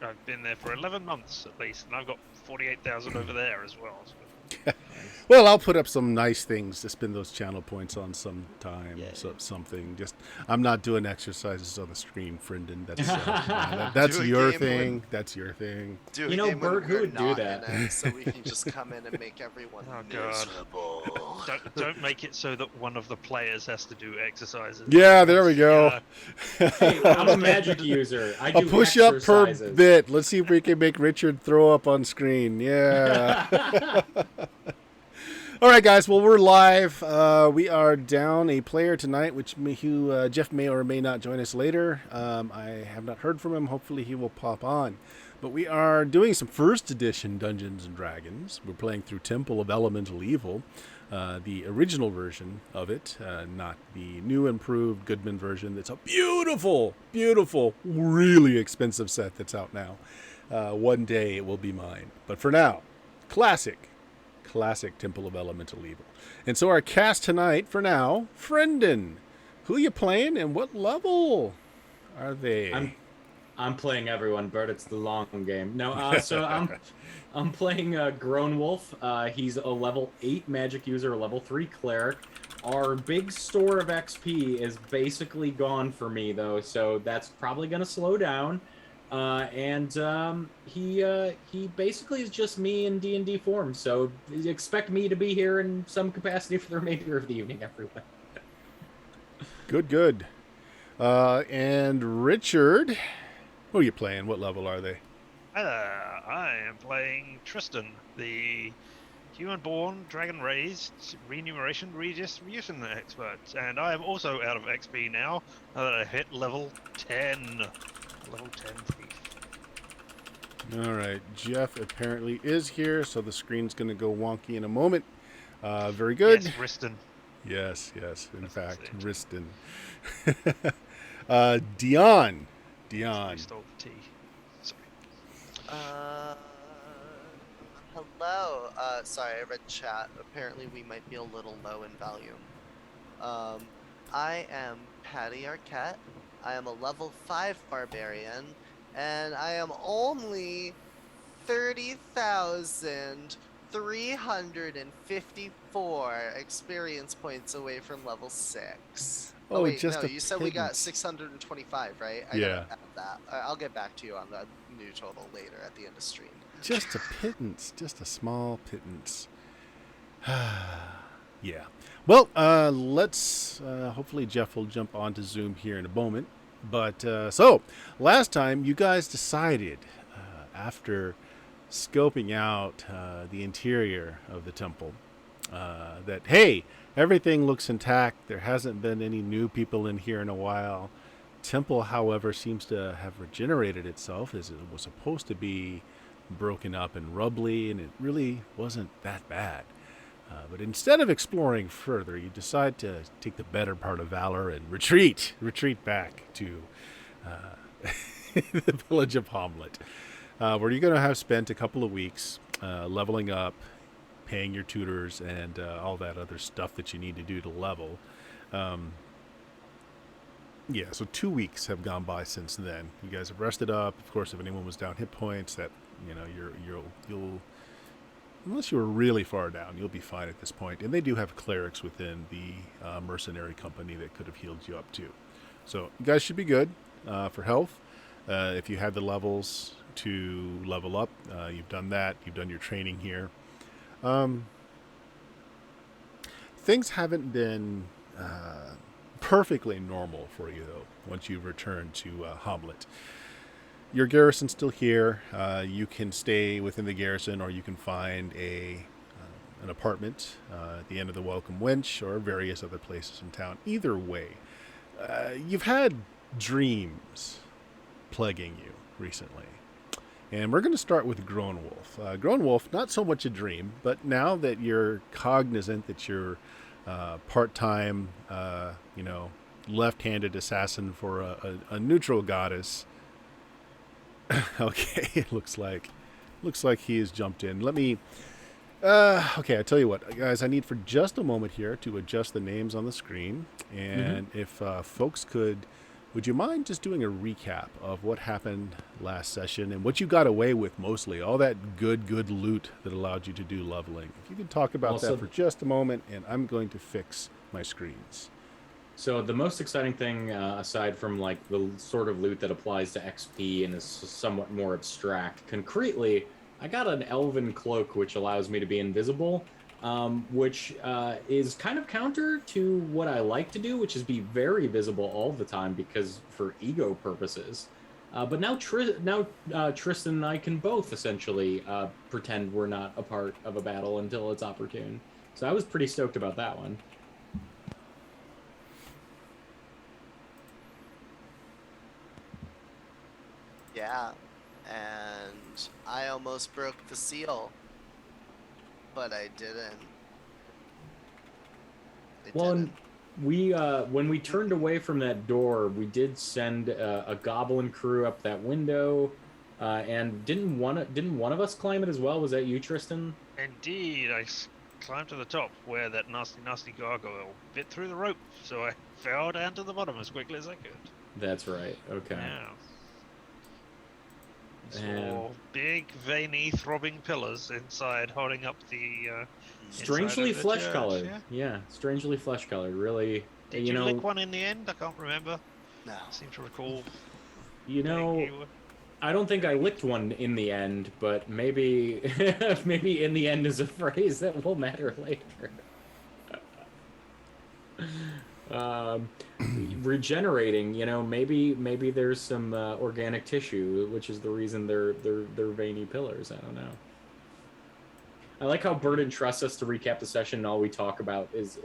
I've been there for 11 months at least, and I've got 48,000 over there as well. So. Well, I'll put up some nice things to spend those channel points on sometime. Yeah. So something. Just I'm not doing exercises on the screen, Frienden. That's Do a your game thing. when- That's your thing. Do You a know, game when Bert, who we're would do not that? in it, so we can just come in and make everyone Oh, God. miserable. Don't make it so that one of the players has to do exercises. Yeah, there we go. Hey, I'm a magic user. I do A push up per exercises. bit. Let's see if we can make Richard throw up on screen. Yeah. All right, guys. Well, we're live. We are down a player tonight, who Jeff may or may not join us later. I have not heard from him. Hopefully, he will pop on. But we are doing some first edition Dungeons and Dragons. We're playing through Temple of Elemental Evil, the original version of it, not the new improved Goodman version. That's a beautiful, beautiful, really expensive set that's out now. One day it will be mine. But for now, classic Temple of Elemental Evil. And so our cast tonight, for now, Frienden. Who you playing and what level are they? I'm playing everyone, Bert. It's the long game. No, so I'm playing Grown Wolf. He's a level 8 magic user, a level 3 cleric. Our big store of XP is basically gone for me, though, so that's probably going to slow down. He basically is just me in D&D form, so expect me to be here in some capacity for the remainder of the evening, everyone. Good. And Richard, who are you playing? What level are they? I am playing Tristan, the human-born, dragon-raised, remuneration redistribution expert, and I am also out of XP now that I hit level 10. Level 10 thief. All right, Jeff apparently is here, so the screen's going to go wonky in a moment. Very good. Yes, Riston. Yes, in fact, it. Riston. Dion. You stole the T. Sorry. Hello. Sorry, I read chat. Apparently we might be a little low in volume. I am Patty Arquette. I am a level 5 barbarian, and I am only 30,354 experience points away from level 6. Oh, wait, just no, a you said we got pittance. 625, right? I Yeah. gotta add that. I'll get back to you on the new total later at the end of stream. Just a pittance, just a small pittance. Yeah. Well, let's, hopefully Jeff will jump onto Zoom here in a moment. But, so, last time you guys decided, after scoping out the interior of the temple, that, hey, everything looks intact. There hasn't been any new people in here in a while. Temple, however, seems to have regenerated itself as it was supposed to be broken up and rubbly, and it really wasn't that bad. But instead of exploring further, you decide to take the better part of valor and retreat back to the village of Hamlet, where you're going to have spent a couple of weeks leveling up, paying your tutors, and all that other stuff that you need to do to level. Yeah, so 2 weeks have gone by since then. You guys have rested up. Of course, if anyone was down hit points, that you'll unless you were really far down, you'll be fine at this point. And they do have clerics within the mercenary company that could have healed you up too. So you guys should be good for health. If you had the levels to level up, you've done that. You've done your training here. Things haven't been perfectly normal for you, though, once you've returned to Hamlet. Your garrison's still here. You can stay within the garrison, or you can find an apartment at the end of the Welcome Wench, or various other places in town. Either way, you've had dreams plaguing you recently. And we're going to start with Grown Wolf. Grown Wolf, not so much a dream, but now that you're cognizant that you're part-time, left-handed assassin for a neutral goddess. Okay, it looks like he has jumped in. Let me. Okay, I tell you what, guys. I need for just a moment here to adjust the names on the screen, and if folks could would you mind just doing a recap of what happened last session and what you got away with mostly? All that good loot that allowed you to do leveling. If you could talk about that for just a moment, and I'm going to fix my screens. So the most exciting thing, aside from like the sort of loot that applies to XP and is somewhat more abstract, concretely, I got an elven cloak which allows me to be invisible, which is kind of counter to what I like to do, which is be very visible all the time because for ego purposes. But now Tristan and I can both essentially pretend we're not a part of a battle until it's opportune. So I was pretty stoked about that one. Yeah, and I almost broke the seal, but I didn't. Well, we when we turned away from that door, we did send a goblin crew up that window, and didn't one of us climb it as well? Was that you, Tristan? Indeed, I climbed to the top where that nasty gargoyle bit through the rope, so I fell down to the bottom as quickly as I could. That's right. Okay. Yeah. Saw big, veiny, throbbing pillars inside, holding up the. Strangely flesh colored. Yeah, strangely flesh colored. Really. Did you lick one in the end? I can't remember. No. I seem to recall. I don't think I licked one in the end, but maybe maybe in the end is a phrase that will matter later. Regenerating, maybe there's some organic tissue, which is the reason they're veiny pillars. I don't know. I like how Burden trusts us to recap the session, and all we talk about is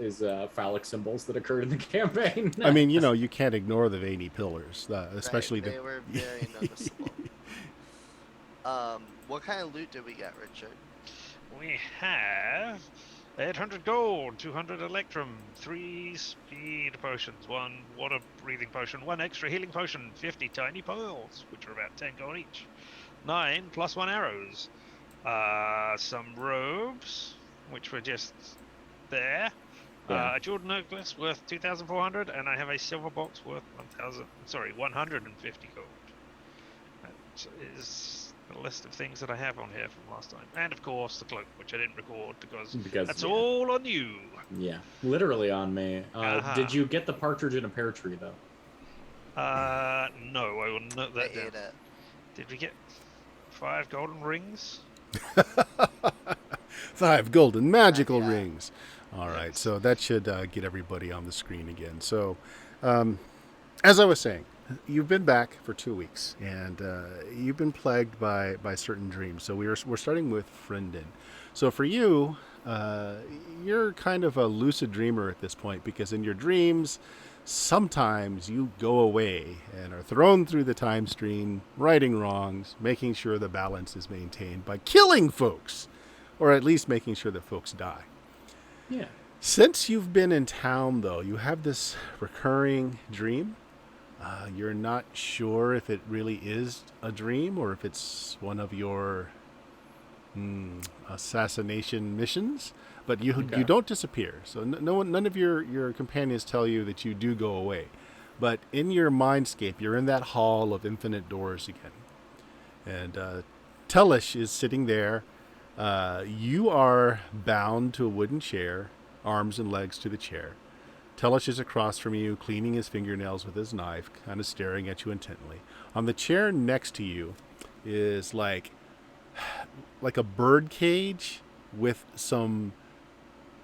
phallic symbols that occurred in the campaign. I mean, you can't ignore the veiny pillars, especially they were very noticeable. What kind of loot did we get, Richard? We have 800 gold, 200 electrum, 3 speed potions, 1 water breathing potion, 1 extra healing potion, 50 tiny pearls, which are about 10 gold each, 9 plus 1 arrows, some robes, which were just there, a jeweled necklace worth 2,400, and I have a silver box worth 150 gold. That is the list of things that I have on here from last time, and of course the cloak, which I didn't record because that's all on you. Yeah, literally on me. Did you get the partridge in a pear tree though? No, I will note that down. Ate it. Did we get 5 golden rings? 5 golden magical rings. All right, so that should get everybody on the screen again. So, as I was saying, you've been back for 2 weeks, and you've been plagued by certain dreams. So we're starting with Frinden. So for you, you're kind of a lucid dreamer at this point, because in your dreams, sometimes you go away and are thrown through the time stream, righting wrongs, making sure the balance is maintained by killing folks, or at least making sure that folks die. Yeah. Since you've been in town, though, you have this recurring dream. You're not sure if it really is a dream or if it's one of your assassination missions, but you don't disappear. So none of your companions tell you that you do go away. But in your mindscape, you're in that hall of infinite doors again. And Tellish is sitting there. You are bound to a wooden chair, arms and legs to the chair. Tellish is across from you, cleaning his fingernails with his knife, kind of staring at you intently. On the chair next to you is like a bird cage with some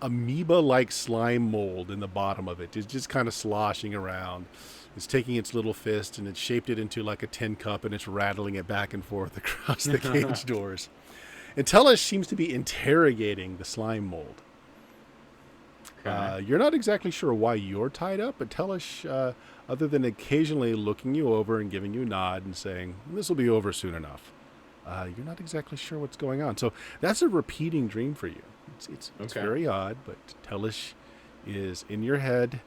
amoeba-like slime mold in the bottom of it. It's just kind of sloshing around. It's taking its little fist and it's shaped it into like a tin cup, and it's rattling it back and forth across the cage doors. And Tellish seems to be interrogating the slime mold. You're not exactly sure why you're tied up, but Tellish, other than occasionally looking you over and giving you a nod and saying, "This will be over soon enough," you're not exactly sure what's going on. So that's a repeating dream for you. It's very odd, but Tellish is in your head,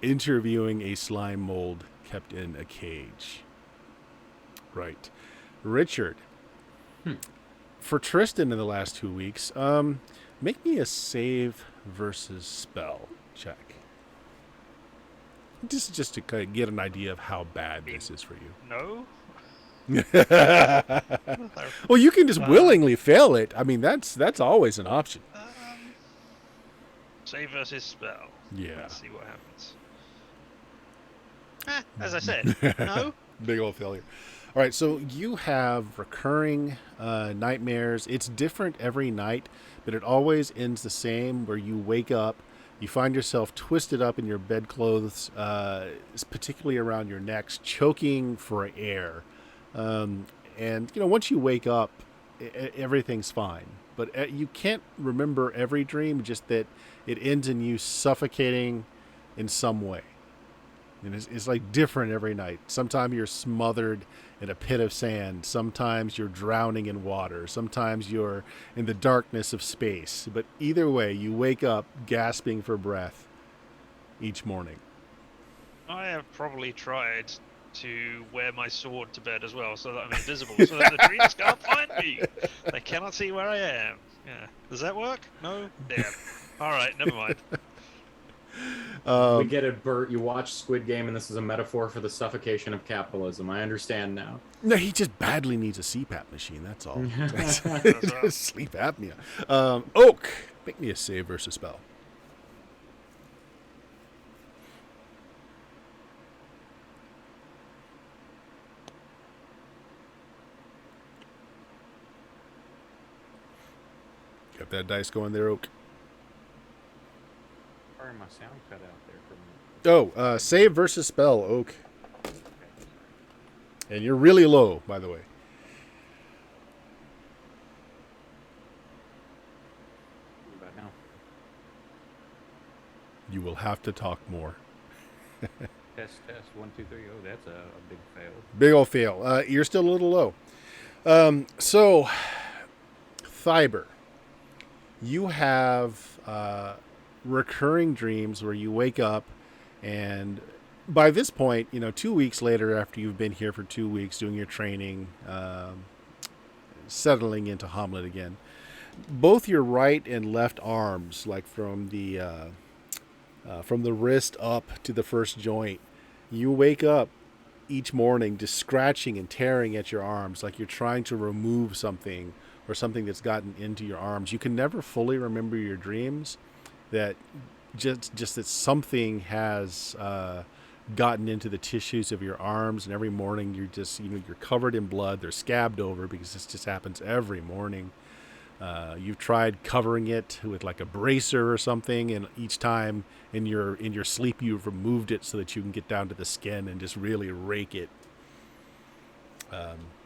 interviewing a slime mold kept in a cage. Right. Richard. For Tristan in the last 2 weeks, make me a save versus spell check. Just to kind of get an idea of how bad this is for you. No. Well, you can just willingly fail it. I mean, that's always an option. Save versus spell. Yeah. Let's see what happens. As I said, no. Big old failure. All right, so you have recurring nightmares. It's different every night, but it always ends the same, where you wake up, you find yourself twisted up in your bedclothes, particularly around your necks, choking for air. And, once you wake up, everything's fine. But you can't remember every dream, just that it ends in you suffocating in some way. And it's like different every night. Sometimes you're smothered in a pit of sand. Sometimes you're drowning in water. Sometimes you're in the darkness of space. But either way, you wake up gasping for breath each morning. I have probably tried to wear my sword to bed as well, so that I'm invisible, so that the dreams can't find me. They cannot see where I am. Yeah. Does that work? No? Damn. Alright, never mind. We get it, Bert. You watch Squid Game, and this is a metaphor for the suffocation of capitalism. I understand now. No, he just badly needs a CPAP machine. That's all. Sleep apnea. Oak, make me a save versus spell. Got that dice going there, Oak. Sorry, my sound cut out there for me. Oh, save versus spell, Oak. And you're really low, by the way. What about now? You will have to talk more. Test, 1, 2, 3. Oh, that's a big fail. Big old fail. You're still a little low. So, Thiber, you have recurring dreams where you wake up, and by this point, 2 weeks later, after you've been here for 2 weeks doing your training, settling into Hamlet again, both your right and left arms, like from the wrist up to the first joint, you wake up each morning just scratching and tearing at your arms like you're trying to remove something or something that's gotten into your arms. You can never fully remember your dreams, that just that something has gotten into the tissues of your arms, and every morning you're just, you're covered in blood. They're scabbed over because this just happens every morning. You've tried covering it with like a bracer or something, and each time in your sleep you've removed it so that you can get down to the skin and just really rake it.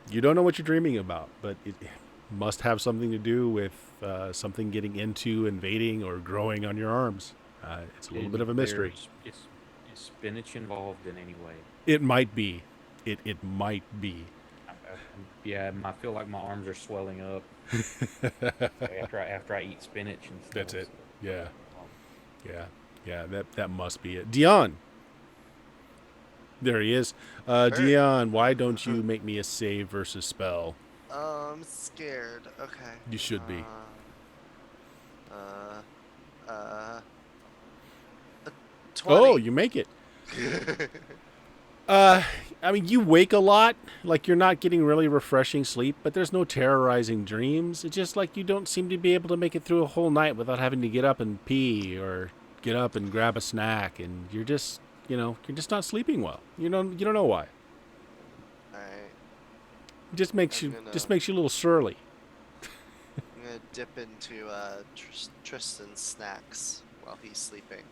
You don't know what you're dreaming about, but it must have something to do with something getting into, invading, or growing on your arms. It's a little bit of a mystery. Is spinach involved in any way? It might be. It might be. Yeah, I feel like my arms are swelling up after I eat spinach and stuff. That's it. Yeah. That must be it. Dion. There he is. Dion, why don't you make me a save versus spell? I'm scared. Okay. You should be. 20. Oh, you make it. I mean, you wake a lot, like you're not getting really refreshing sleep, but there's no terrorizing dreams. It's just like you don't seem to be able to make it through a whole night without having to get up and pee or get up and grab a snack, and you're just, you're just not sleeping well. You don't know why. Alright. It just makes you a little surly. I'm gonna dip into Tristan's snacks while he's sleeping.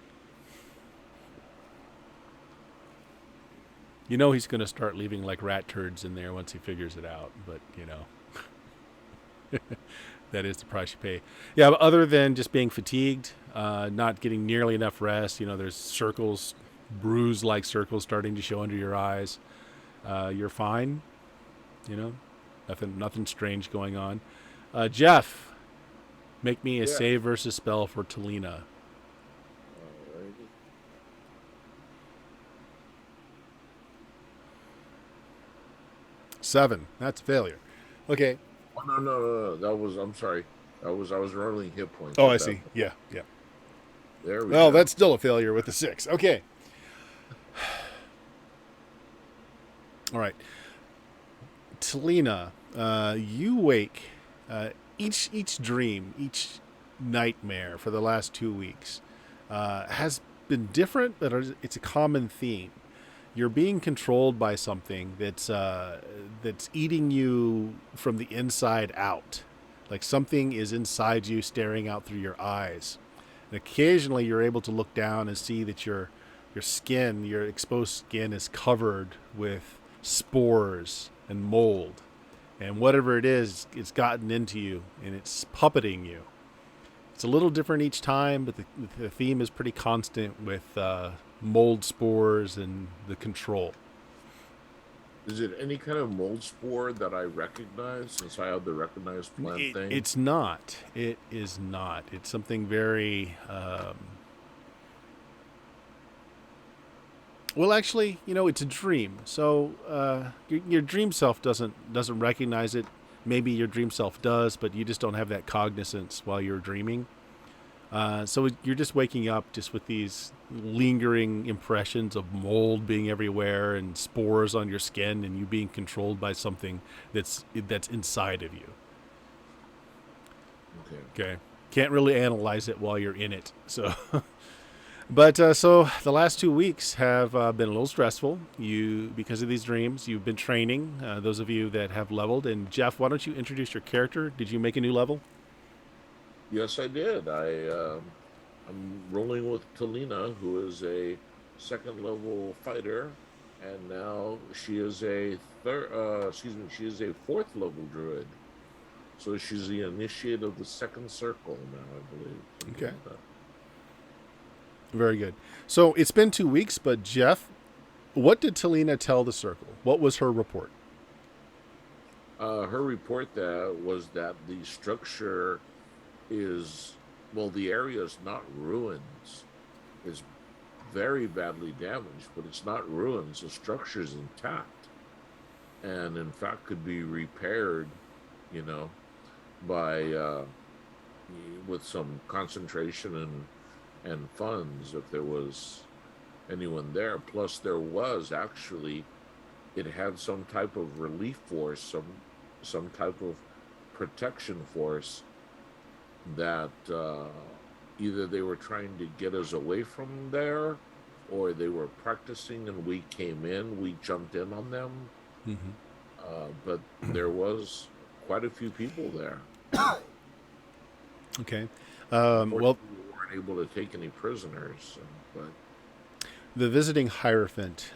He's going to start leaving like rat turds in there once he figures it out, but that is the price you pay. Yeah, but other than just being fatigued, not getting nearly enough rest, there's circles, bruise-like circles starting to show under your eyes. You're fine, nothing strange going on. Jeff, make me a save versus spell for Talina. 7. That's a failure. Okay. Oh, no. I'm sorry. I was rolling hit points. Oh, I see. Yeah. There we go. Well, that's still a failure with the 6. Okay. All right. Talina, you wake each dream, each nightmare for the last 2 weeks has been different, but it's a common theme. You're being controlled by something that's eating you from the inside out. Like something is inside you, staring out through your eyes. And occasionally, you're able to look down and see that your skin, your exposed skin, is covered with spores and mold, and whatever it is, it's gotten into you and it's puppeting you. It's a little different each time, but the theme is pretty constant with mold spores and the control. Is it any kind of mold spore that I recognize, since I have the recognized plant thing? It's not. It is not. It's something very. Well, actually, it's a dream. So your dream self doesn't recognize it. Maybe your dream self does, but you just don't have that cognizance while you're dreaming. So you're just waking up just with these lingering impressions of mold being everywhere and spores on your skin, and you being controlled by something that's inside of you. Okay. Can't really analyze it while you're in it. So, but so the last 2 weeks have been a little stressful. Because of these dreams, you've been training. Those of you that have leveled, and Jeff, why don't you introduce your character? Did you make a new level? Yes, I did. I'm rolling with Talina, who is a second level fighter, and now she is a she is a fourth level druid. So she's the initiate of the second circle now, I believe. Okay. Like very good. So it's been 2 weeks, but Jeff, what did Talina tell the circle? What was her report? Her report was that the structure is, well, the area is not ruins. It's very badly damaged, but it's not ruins. The structure is intact, and in fact could be repaired, by with some concentration and funds if there was anyone there. Plus, there was actually, it had some type of relief force, some type of protection force that either they were trying to get us away from there, or they were practicing and we came in, we jumped in on them. Mm-hmm. But there was quite a few people there. Okay. Well, we weren't able to take any prisoners, but the visiting Hierophant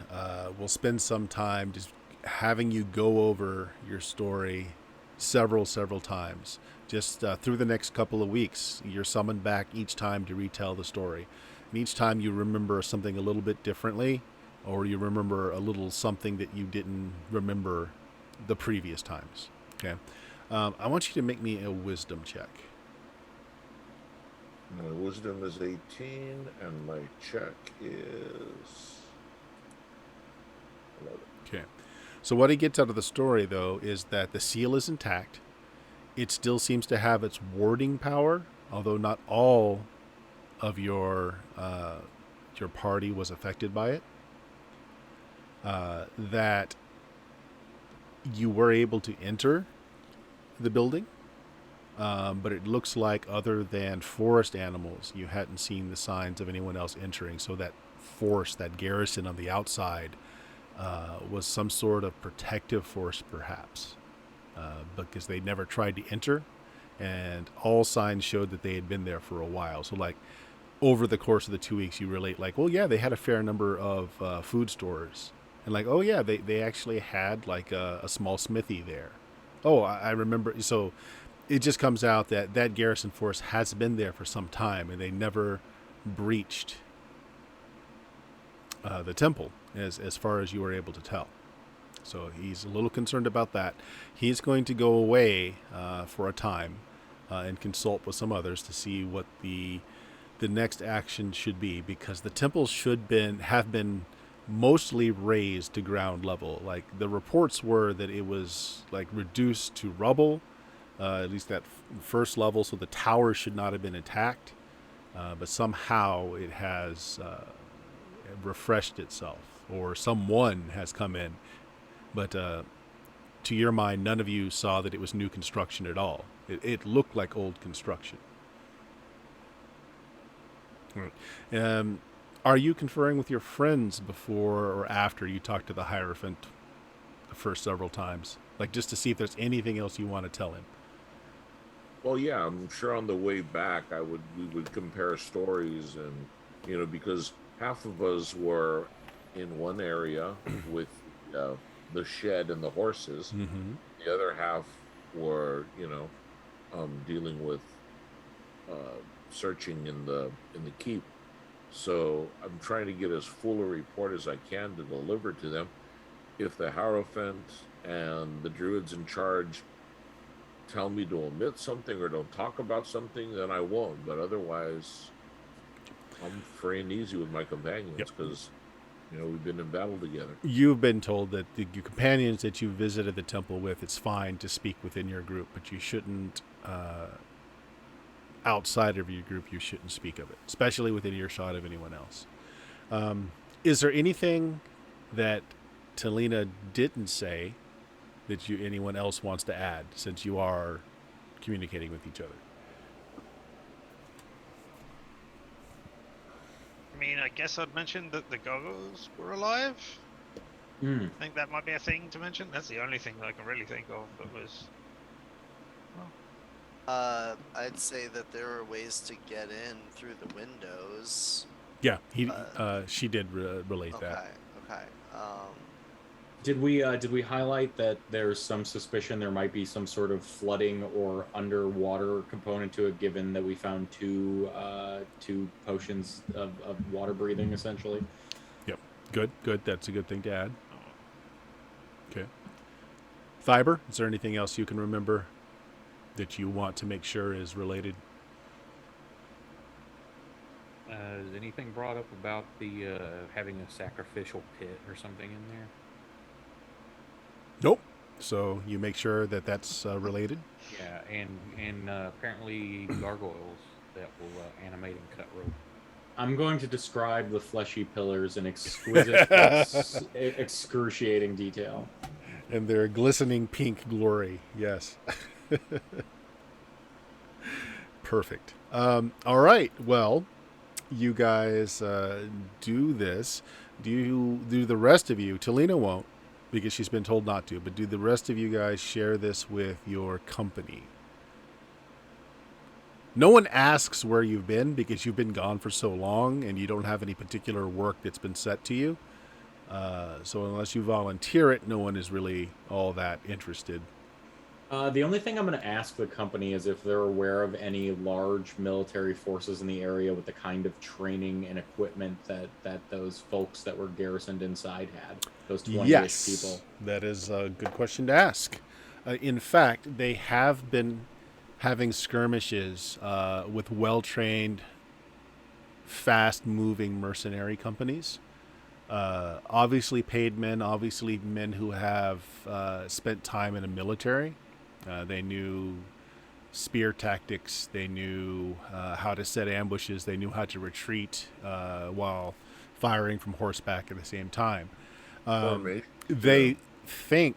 will spend some time just having you go over your story several times. Just through the next couple of weeks, you're summoned back each time to retell the story. And each time you remember something a little bit differently, or you remember a little something that you didn't remember the previous times. Okay. I want you to make me a wisdom check. My wisdom is 18, and my check is 11. Okay. So what he gets out of the story, though, is that the seal is intact. It still seems to have its warding power, although not all of your party was affected by it. That you were able to enter the building, but it looks like, other than forest animals, you hadn't seen the signs of anyone else entering. So that force, that garrison on the outside, was some sort of protective force, perhaps, because they never tried to enter, and all signs showed that they had been there for a while. So, like, over the course of the 2 weeks, you relate, like, well, yeah, they had a fair number of food stores, and like, oh yeah, they actually had like a small smithy there. Oh, I remember. So it just comes out that garrison force has been there for some time, and they never breached the temple, as far as you were able to tell. So he's a little concerned about that. He's going to go away for a time and consult with some others to see what the next action should be, because the temple have been mostly razed to ground level. Like, the reports were that it was like reduced to rubble, at least that first level, so the tower should not have been attacked, but somehow it has refreshed itself. or someone has come in. But to your mind, none of you saw that it was new construction at all. It looked like old construction. Are you conferring with your friends before or after you talk to the Hierophant the first several times? Like, just to see if there's anything else you want to tell him. Well, yeah, I'm sure on the way back we would compare stories, and because half of us were in one area with the shed and the horses. Mm-hmm. The other half were dealing with searching in the keep. So I'm trying to get as full a report as I can to deliver to them. If the Hierophant and the druids in charge tell me to omit something or don't talk about something, then I won't. But otherwise, I'm free and easy with my companions because we've been in battle together. You've been told that your companions that you visited the temple with, it's fine to speak within your group, but you shouldn't, outside of your group, you shouldn't speak of it, especially within earshot of anyone else. Is there anything that Talina didn't say that anyone else wants to add, since you are communicating with each other? I mean, I guess I'd mentioned that the goggles were alive. Hmm. I think that might be a thing to mention. That's the only thing that I can really think of that was. I'd say that there are ways to get in through the windows. Yeah, she did relate that. Okay. Did we highlight that there's some suspicion there might be some sort of flooding or underwater component to it, given that we found two potions of water breathing, essentially? Yep. Good. That's a good thing to add. Okay. Fiber, is there anything else you can remember that you want to make sure is related? Is anything brought up about the having a sacrificial pit or something in there? Nope. So you make sure that that's related? Yeah, and apparently gargoyles that will animate and cut rope. I'm going to describe the fleshy pillars in exquisite, excruciating detail. And their glistening pink glory. Yes. Perfect. All right. Well, you guys do this. Do the rest of you? Talina won't, because she's been told not to. But do the rest of you guys share this with your company? No one asks where you've been because you've been gone for so long and you don't have any particular work that's been set to you. So unless you volunteer it, no one is really all that interested. The only thing I'm going to ask the company is if they're aware of any large military forces in the area with the kind of training and equipment that those folks that were garrisoned inside had. Those 20-ish people. That is a good question to ask. In fact, they have been having skirmishes with well-trained, fast-moving mercenary companies. Obviously paid men, obviously men who have spent time in the military. They knew spear tactics. They knew how to set ambushes. They knew how to retreat while firing from horseback at the same time. They think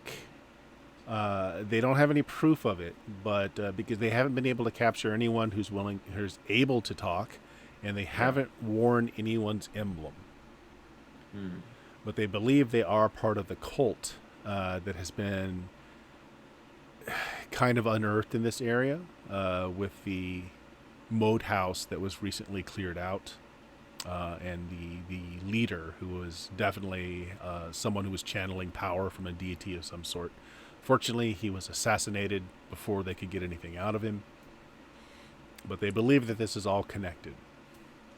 they don't have any proof of it, but because they haven't been able to capture anyone who's able to talk, and they haven't worn anyone's emblem. But they believe they are part of the cult that has been kind of unearthed in this area with the moat house that was recently cleared out, and the leader, who was definitely someone who was channeling power from a deity of some sort. Fortunately, he was assassinated before they could get anything out of him. But they believe that this is all connected.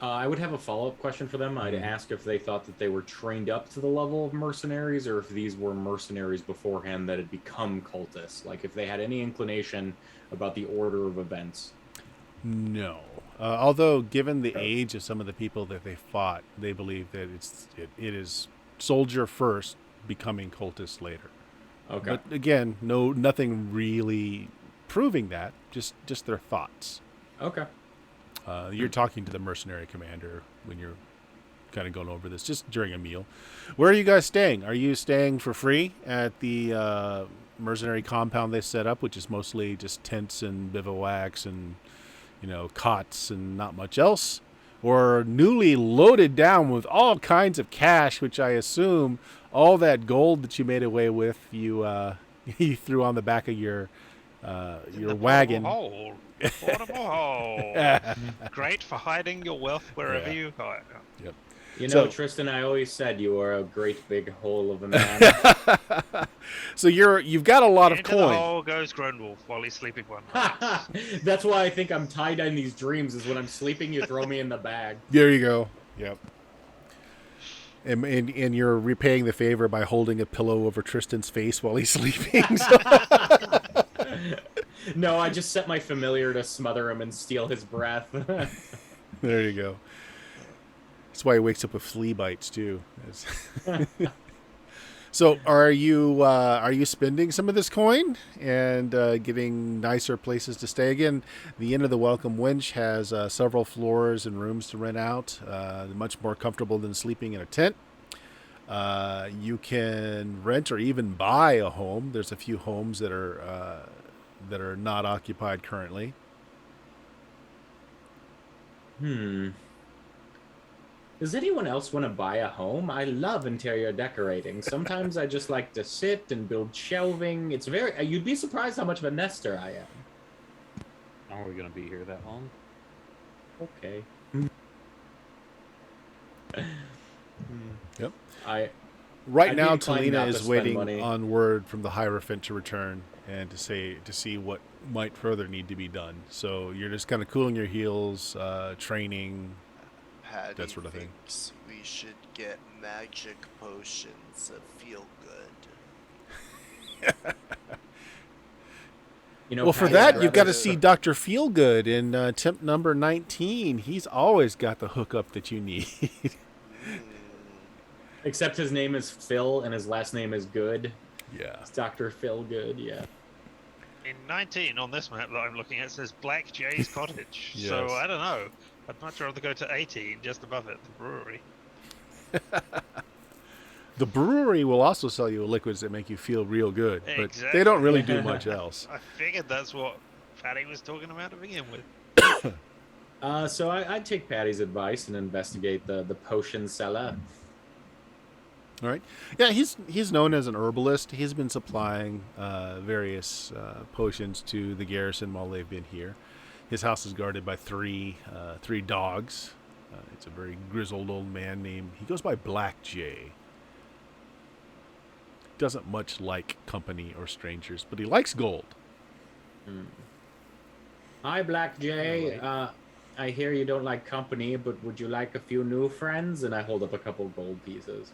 I would have a follow-up question for them. I'd ask if they thought that they were trained up to the level of mercenaries, or if these were mercenaries beforehand that had become cultists. Like, if they had any inclination about the order of events. No. Although, given the age of some of the people that they fought, they believe that it is soldier first, becoming cultist later. Okay. But again, nothing really proving that. Just their thoughts. Okay. You're talking to the mercenary commander when you're kind of going over this just during a meal. Where are you guys staying? Are you staying for free at the mercenary compound they set up, which is mostly just tents and bivouacs and cots and not much else? Or newly loaded down with all kinds of cash, which I assume all that gold that you made away with, you you threw on the back of your wagon. Portable hole. Great for hiding your wealth wherever you hide. Yep. You know, So- Tristan, I always said you were a great big hole of a man. So you've got a lot of Into the coin. hole goes Gronewolf while he's sleeping one night. That's why I think I'm tied in these dreams, is when I'm sleeping, you throw me in the bag. There you go. Yep. And you're repaying the favor by holding a pillow over Tristan's face while he's sleeping. So- No, I just set my familiar to smother him and steal his breath. There you go. That's why he wakes up with flea bites too. So are you spending some of this coin and getting nicer places to stay? Again, the Inn of the Welcome Wench has several floors and rooms to rent out. Much more comfortable than sleeping in a tent. You can rent or even buy a home. There's a few homes that are not occupied currently. Does anyone else want to buy a home? I love interior decorating. Sometimes I just like to sit and build shelving. It's you'd be surprised how much of a nester I am. Are we going to be here that long? Okay. Yep. I'd be Now, inclined not Talina to is spend waiting money. on word from the Hierophant to return and to see what might further need to be done. So you're just kind of cooling your heels, training. Patty That sort of thing. thinks we should get magic potions of feel good. You know, Well, for Patty, that, I'd you've got to rather- see Dr. Feelgood in temp number 19. He's always got the hookup that you need. Except his name is Phil and his last name is Good. Yeah. It's Dr. Phil Good, yeah. In 19 on this map that I'm looking at says Black Jay's Cottage. Yes. So I don't know. I'd much rather go to 18 just above it, the brewery. The brewery will also sell you liquids that make you feel real good, but Exactly. they don't really do much else. I figured that's what Fatty was talking about to begin with. So I'd take Patty's advice and investigate the potion cellar. All right. Yeah, he's known as an herbalist. He's been supplying various potions to the garrison while they've been here. His house is guarded by three dogs. It's a very grizzled old man named. He goes by Black Jay. Doesn't much like company or strangers, but he likes gold. Hi, Black Jay. I hear you don't like company, but would you like a few new friends? And I hold up a couple gold pieces.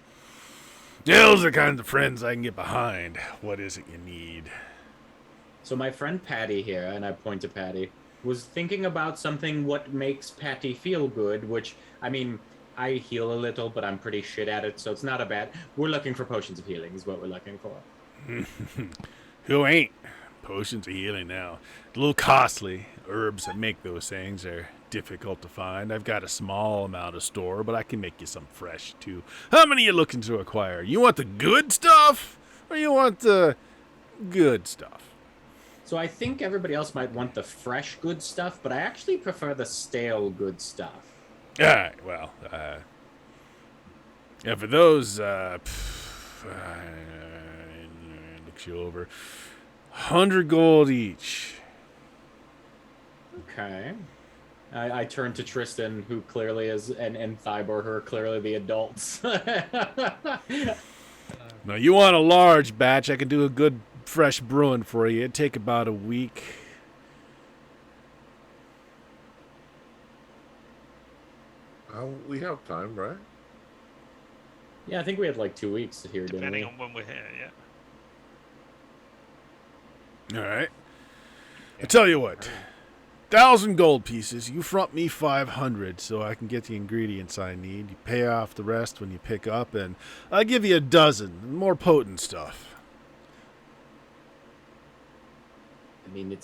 Those are the kinds of friends I can get behind. What is it you need? So my friend Patty here, and I point to Patty, was thinking about something what makes Patty feel good, which, I mean, I heal a little, but I'm pretty shit at it, so it's not a bad... We're looking for potions of healing is what we're looking for. Who ain't? Potions of healing now. A little costly. Herbs that make those things are difficult to find. I've got a small amount of store, but I can make you some fresh, too. How many are you looking to acquire? You want the good stuff? Or you want the good stuff? So I think everybody else might want the fresh good stuff, but I actually prefer the stale good stuff. All right, well, yeah, for those, looks you over, 100 gold each. Okay. I turn to Tristan, who clearly is, and Thybor, who are clearly the adults. Now, you want a large batch, I can do a good fresh brewing for you. It'd take about a week. We have time, right? Yeah, I think we had like 2 weeks here, didn't Depending we? on when we're here, yeah. All right. I tell you what, 1,000 gold pieces. You front me 500 so I can get the ingredients I need. You pay off the rest when you pick up, and I'll give you a dozen more potent stuff. I mean,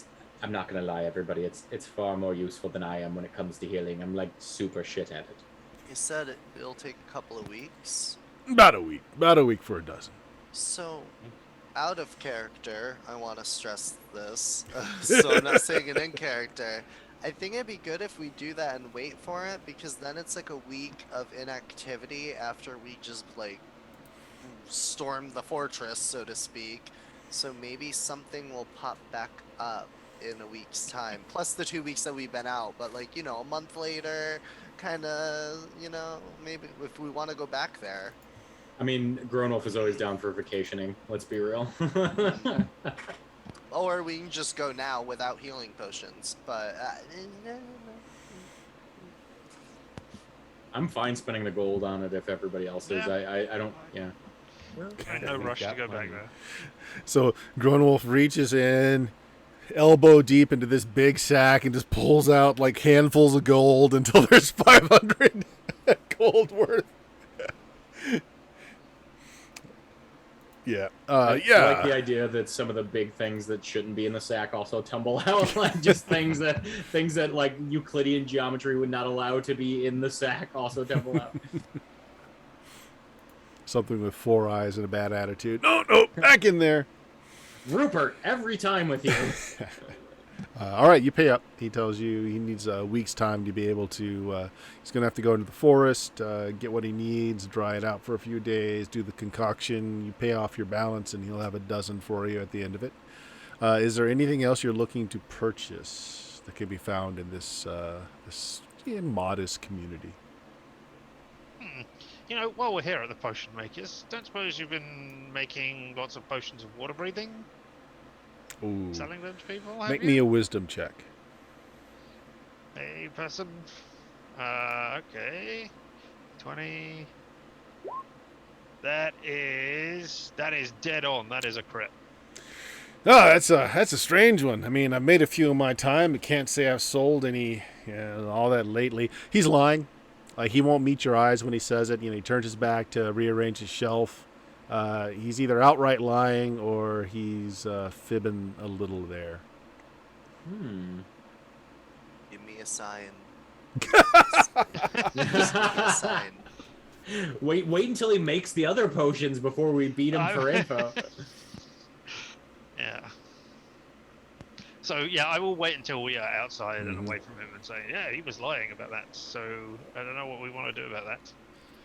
I'm not gonna lie, everybody. It's far more useful than I am when it comes to healing. I'm like super shit at it. You said it'll take a couple of weeks. About a week for a dozen. So, out of character, I want to stress this. So I'm not saying it in character. I think it'd be good if we do that and wait for it, because then it's like a week of inactivity after we just like storm the fortress, so to speak. So maybe something will pop back up in a week's time. Plus the 2 weeks that we've been out, but like, you know, a month later, kind of, you know, maybe if we want to go back there. I mean, Grown Wolf is always down for vacationing. Let's be real. Or we can just go now without healing potions, but I'm fine spending the gold on it if everybody else is. Yeah. I don't. Yeah. No rush to go back there. So Grunwolf reaches in, elbow deep into this big sack, and just pulls out like handfuls of gold until there's 500 gold worth. Yeah. I Yeah. like the idea that some of the big things that shouldn't be in the sack also tumble out, like just things that like Euclidean geometry would not allow to be in the sack also tumble out. Something with 4 eyes and a bad attitude. No, back in there. Rupert, every time with you. All right, you pay up. He tells you he needs a week's time to be able to. He's going to have to go into the forest, get what he needs, dry it out for a few days, do the concoction. You pay off your balance, and he'll have a dozen for you at the end of it. Is there anything else you're looking to purchase that can be found in this modest community? You know, while we're here at the potion makers, don't suppose you've been making lots of potions of water breathing? Ooh. Selling them to people? Make me a wisdom check. A person. Okay. 20. That is dead on. That is a crit. Oh, that's a strange one. I mean, I've made a few in my time, but can't say I've sold any, all that lately. He's lying. Like, he won't meet your eyes when he says it. You know, he turns his back to rearrange his shelf. He's either outright lying or he's fibbing a little there. give me a sign. Just give me a sign. Wait until he makes the other potions before we beat him for info. Yeah. So, yeah, I will wait until we are outside and away from him and say, yeah, he was lying about that. So, I don't know what we want to do about that.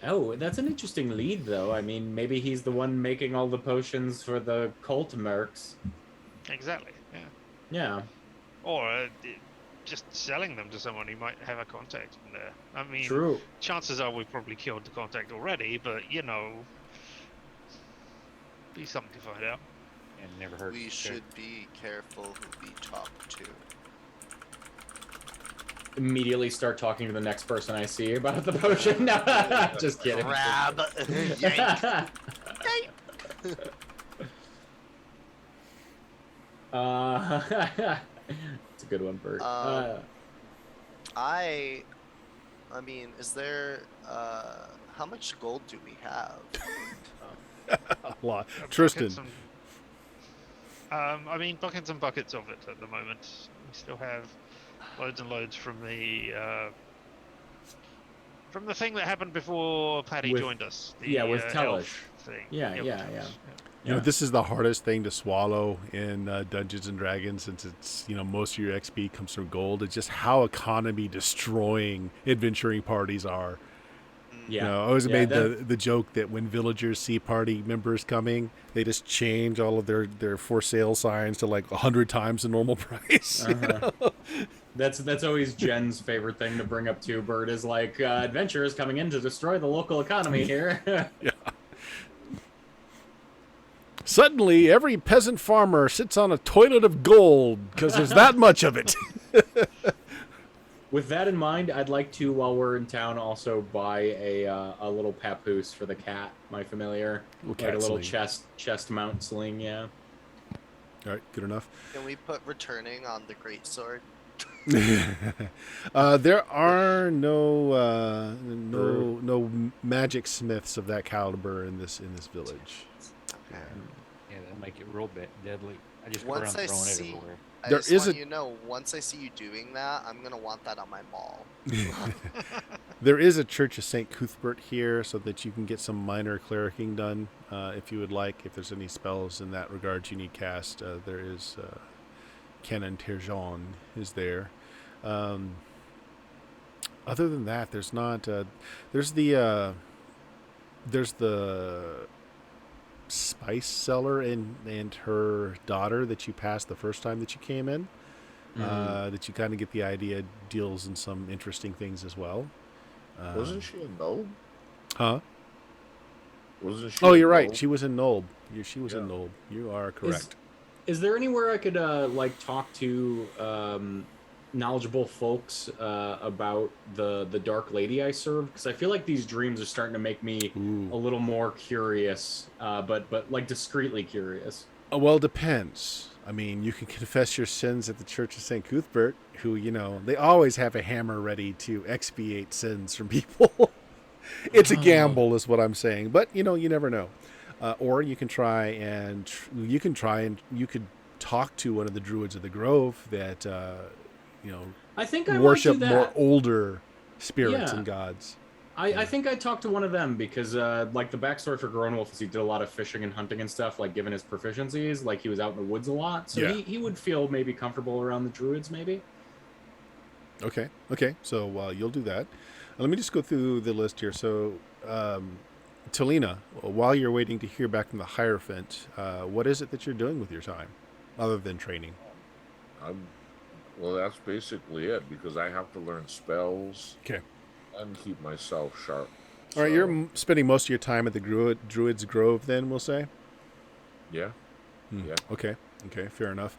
Oh, that's an interesting lead, though. I mean, maybe he's the one making all the potions for the cult mercs. Exactly, yeah. Yeah. Or just selling them to someone who might have a contact in there. I mean, True. chances are we've probably killed the contact already, but, you know, be something to find out. And never heard. We should be careful who we talk to. Immediately start talking to the next person I see about the potion. No, just kidding. Grab. Yank. It's a good one, Bert. I mean, is there how much gold do we have? A lot. Tristan. I mean, buckets and buckets of it at the moment. We still have loads and loads from the thing that happened before Paddy joined us. The, with Tellish. elf thing. Yeah. You know, this is the hardest thing to swallow in Dungeons and Dragons, since it's, most of your XP comes from gold. It's just how economy destroying adventuring parties are. Yeah. I always made the joke that when villagers see party members coming, they just change all of their for sale signs to like 100 times the normal price. That's always Jen's favorite thing to bring up too, Bert, is like adventurers coming in to destroy the local economy here. Yeah. Suddenly, every peasant farmer sits on a toilet of gold because there's that much of it. With that in mind, I'd like to, while we're in town, also buy a little papoose for the cat, my familiar. Like a little sling. chest mount sling, yeah. All right, good enough. Can we put returning on the greatsword? There are no magic smiths of that caliber in this village. Okay. Yeah, that'll make it real deadly. I just go Once around I throwing it see- everywhere. I There just is want a- you to know, once I see you doing that, I'm gonna want that on my mall. There is a Church of St. Cuthbert here so that you can get some minor clericing done if you would like. If there's any spells in that regard you need cast, there is Canon Terjon is there. Other than that, there's not. There's the spice seller and her daughter that you passed the first time that you came in. That you kind of get the idea deals in some interesting things as well. Wasn't she a gnome? Huh? Wasn't she? Oh, a you're right. gnome? She was in Nolb. She was in Yeah. Nolb. You are correct. Is there anywhere I could like talk to knowledgeable folks about the Dark Lady I serve? Because I feel like these dreams are starting to make me a little more curious, but like discreetly curious. Well, it depends. I mean, you can confess your sins at the Church of St. Cuthbert, who, they always have a hammer ready to expiate sins from people. It's a gamble, is what I'm saying. But, you never know. Or you can try and you could talk to one of the druids of the Grove that, I think I worship might do more that. older spirits Yeah. and gods. I think I talked to one of them because, like, the backstory for Grown is he did a lot of fishing and hunting and stuff, like, given his proficiencies. Like, he was out in the woods a lot. So Yeah. he would feel maybe comfortable around the druids, maybe. Okay. So you'll do that. Let me just go through the list here. So, Talina, while you're waiting to hear back from the Hierophant, what is it that you're doing with your time, other than training? Well, that's basically it because I have to learn spells. Okay. And keep myself sharp. All right, you're spending most of your time at the Druid's Grove, then we'll say. Yeah. Yeah. Okay. Fair enough.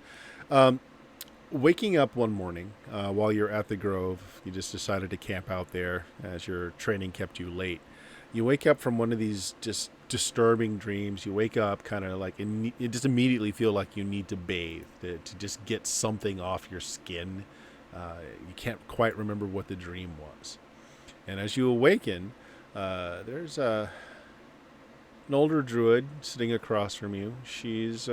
Waking up one morning while you're at the Grove, you just decided to camp out there as your training kept you late. You wake up from one of these just disturbing dreams. You wake up kind of like you just immediately feel like you need to bathe to just get something off your skin. You can't quite remember what the dream was. And as you awaken, there's an older druid sitting across from you. She's,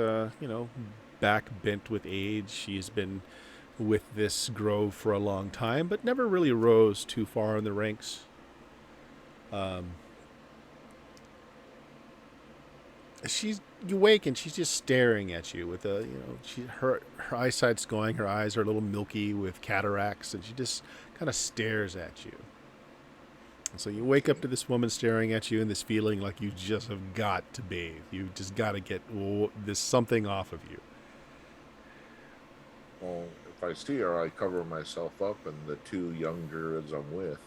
back bent with age. She's been with this grove for a long time, but never really rose too far in the ranks. You wake and she's just staring at you with her eyesight's going. Her eyes are a little milky with cataracts, and she just kind of stares at you. So you wake up to this woman staring at you and this feeling like you just have got to bathe. You just got to get this something off of you. Well, if I see her, I cover myself up and the two young druids I'm with.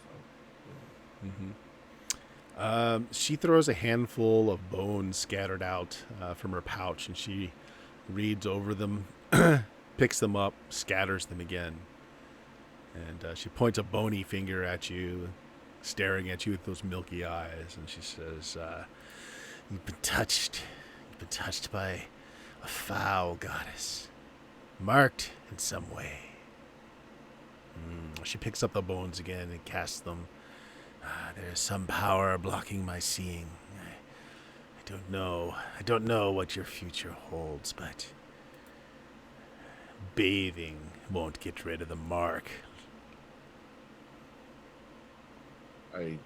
She throws a handful of bones scattered out from her pouch, and she reads over them, picks them up, scatters them again. And she points a bony finger at you, staring at you with those milky eyes, and she says, you've been touched by a foul goddess, marked in some way. She picks up the bones again and casts them. There is some power blocking my seeing. I don't know what your future holds, but bathing won't get rid of the mark. I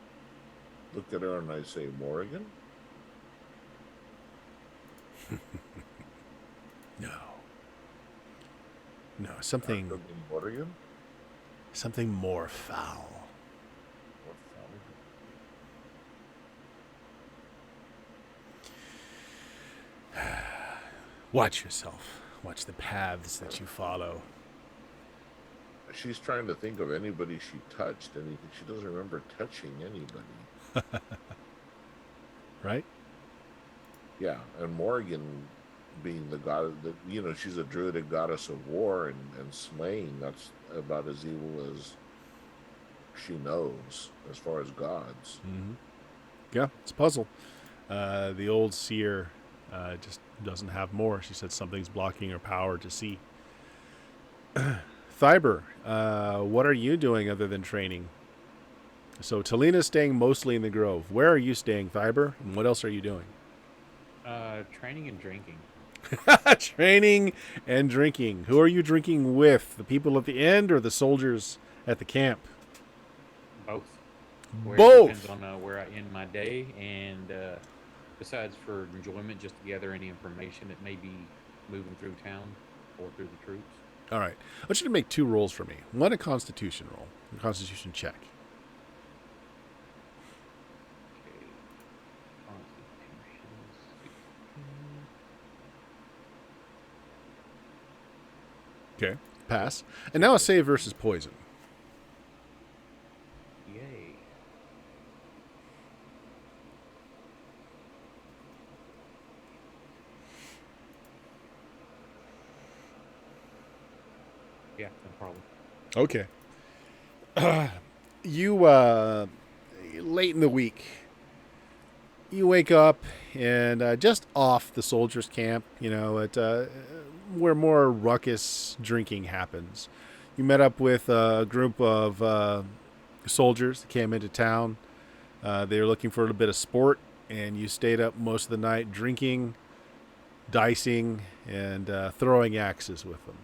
look at her and I say, Morrigan? No, something Morrigan? Something more foul. Watch yourself. Watch the paths that you follow. She's trying to think of anybody she touched, and she doesn't remember touching anybody. Right? Yeah, and Morrigan being the god, she's a druidic goddess of war and slaying. That's about as evil as she knows as far as gods. Mm-hmm. Yeah, it's a puzzle. The old seer just doesn't have more. She said something's blocking her power to see. Thyber, what are you doing other than training? So Talina's staying mostly in the Grove. Where are you staying, Thyber? And what else are you doing? Training and drinking. Training and drinking. Who are you drinking with? The people at the end or the soldiers at the camp? Both. where it depends Both. on where I end my day, and besides for enjoyment, just to gather any information that may be moving through town or through the troops. All right. I want you to make 2 rolls for me. One a Constitution roll, a Constitution check. Okay. Constitution 16. Okay. Pass. And now a save versus poison. Yay. Yeah, no problem. Okay. You late in the week, you wake up and just off the soldiers' camp, at where more ruckus drinking happens. You met up with a group of soldiers that came into town. They were looking for a little bit of sport, and you stayed up most of the night drinking, dicing, and throwing axes with them.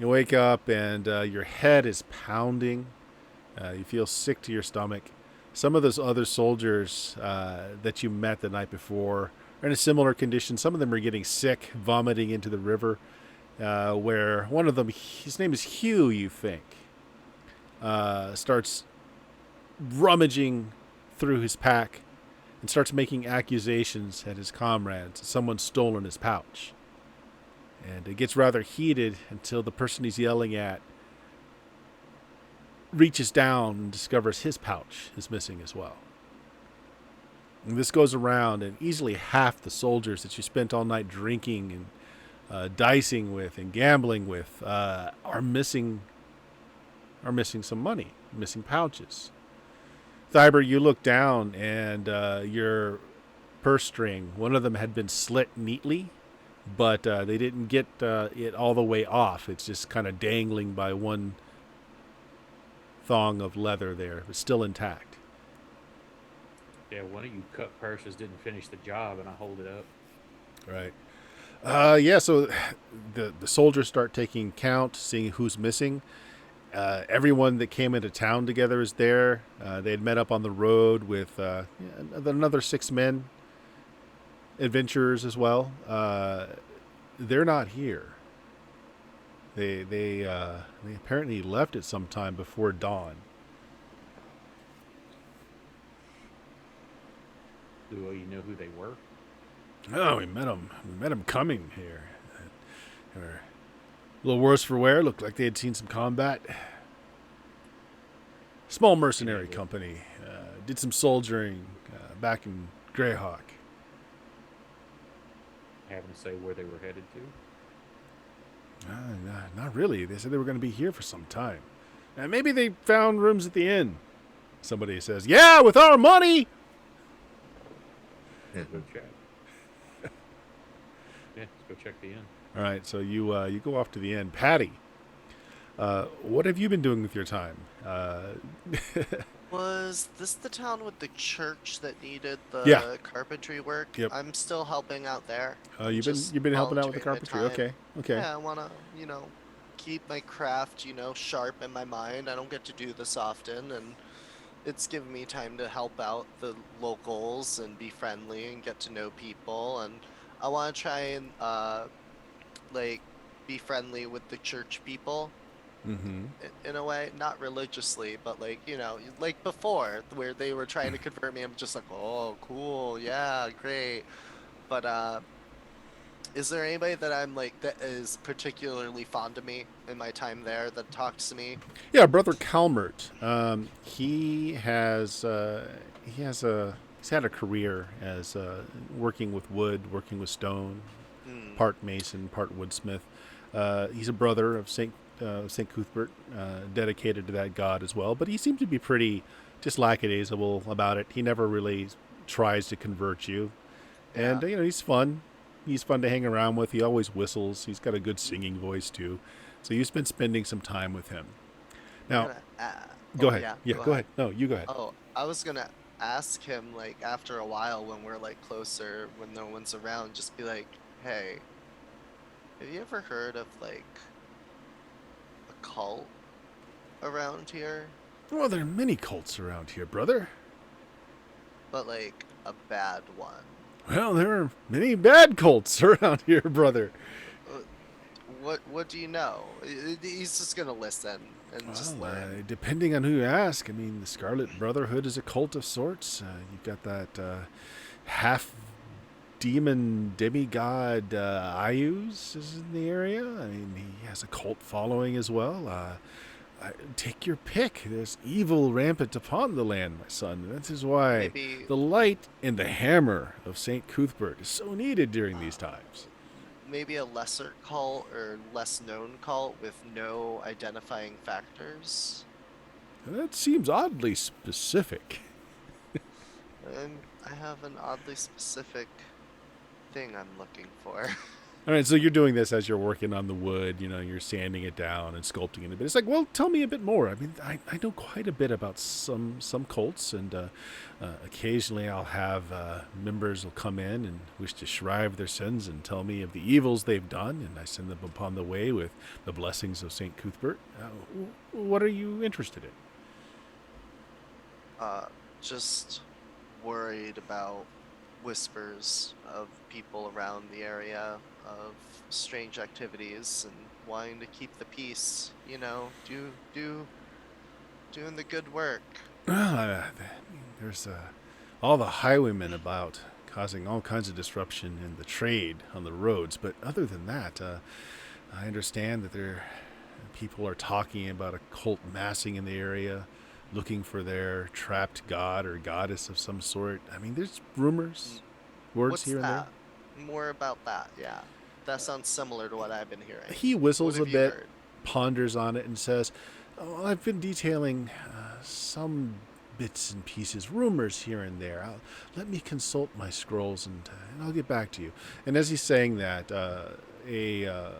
You wake up and your head is pounding. You feel sick to your stomach. Some of those other soldiers that you met the night before are in a similar condition. Some of them are getting sick, vomiting into the river, where one of them, his name is Hugh, you think, starts rummaging through his pack and starts making accusations at his comrades. Someone's stolen his pouch. And it gets rather heated until the person he's yelling at reaches down and discovers his pouch is missing as well. And this goes around, and easily half the soldiers that you spent all night drinking and dicing with and gambling with are missing some money, missing pouches. Thyber, you look down, and your purse string, one of them had been slit neatly, but they didn't get it all the way off. It's just kind of dangling by one thong of leather there. It's still intact. Yeah, one of you cut purses didn't finish the job, and I hold it up. Right. So the soldiers start taking count, seeing who's missing. Everyone that came into town together is there. They had met up on the road with another 6 men, adventurers as well. They're not here. They apparently left at some time before dawn. Do you know who they were? Oh, we met them. We met them coming here. They were a little worse for wear. Looked like they had seen some combat. Small mercenary company. Did some soldiering back in Greyhawk. Having to say where they were headed to? Not really. They said they were going to be here for some time. Maybe they found rooms at the inn. Somebody says, "Yeah, with our money." Let's go check. Yeah, let's go check the inn. All right, so you go off to the inn. Patty, what have you been doing with your time? Was this the town with the church that needed the Yeah. carpentry work? Yep. I'm still helping out there. You've been helping out with the volunteering my carpentry. time. Okay. Yeah, I wanna, keep my craft, sharp in my mind. I don't get to do this often, and it's given me time to help out the locals and be friendly and get to know people. And I want to try and be friendly with the church people. Mm-hmm. In a way, not religiously, but like before, where they were trying to convert me. I'm just like, oh, cool, yeah, great. But is there anybody that I'm like that is particularly fond of me in my time there that talks to me? Yeah, Brother Calmert. He's had a career as working with wood, working with stone, part mason, part woodsmith. He's a brother of Saint Cuthbert, dedicated to that god as well. But he seems to be pretty just lackadaisical about it. He never really tries to convert you, and he's fun. He's fun to hang around with. He always whistles. He's got a good singing voice too. So you've been spending some time with him. Now, go ahead. Yeah, go ahead. No, you go ahead. Oh, I was gonna ask him like after a while when we're like closer, when no one's around, just be like, hey, have you ever heard of like a cult around here? Well, there are many cults around here, brother. But like a bad one. Well, there are many bad cults around here, brother. Uh, What do you know? He's just gonna listen and just Well, learn. depending on who you ask, I mean, the Scarlet Brotherhood is a cult of sorts. You've got that half demon demigod Ayus is in the area. I mean, he has a cult following as well. Take your pick. There's evil rampant upon the land, my son. That is why Maybe the light and the hammer of St. Cuthbert is so needed during these times. maybe a lesser cult or less known cult with no identifying factors. That seems oddly specific. I have an oddly specific thing I'm looking for. All right, so you're doing this as you're working on the wood, you're sanding it down and sculpting it a bit. It's like, well, tell me a bit more. I mean, I know quite a bit about some cults, and occasionally I'll have members will come in and wish to shrive their sins and tell me of the evils they've done, and I send them upon the way with the blessings of St. Cuthbert. What are you interested in? Just worried about whispers of people around the area of strange activities and wanting to keep the peace, doing the good work. Well, there's all the highwaymen about causing all kinds of disruption in the trade on the roads. But other than that, I understand that people are talking about a cult massing in the area, looking for their trapped god or goddess of some sort. I mean, there's rumors, words What's here and that? More about that, yeah. That sounds similar to what I've been hearing. there. He whistles What a have you bit, heard? ponders on it, and says, "Oh, I've been detailing some bits and pieces, rumors here and there. Let me consult my scrolls, and I'll get back to you." And as he's saying that, a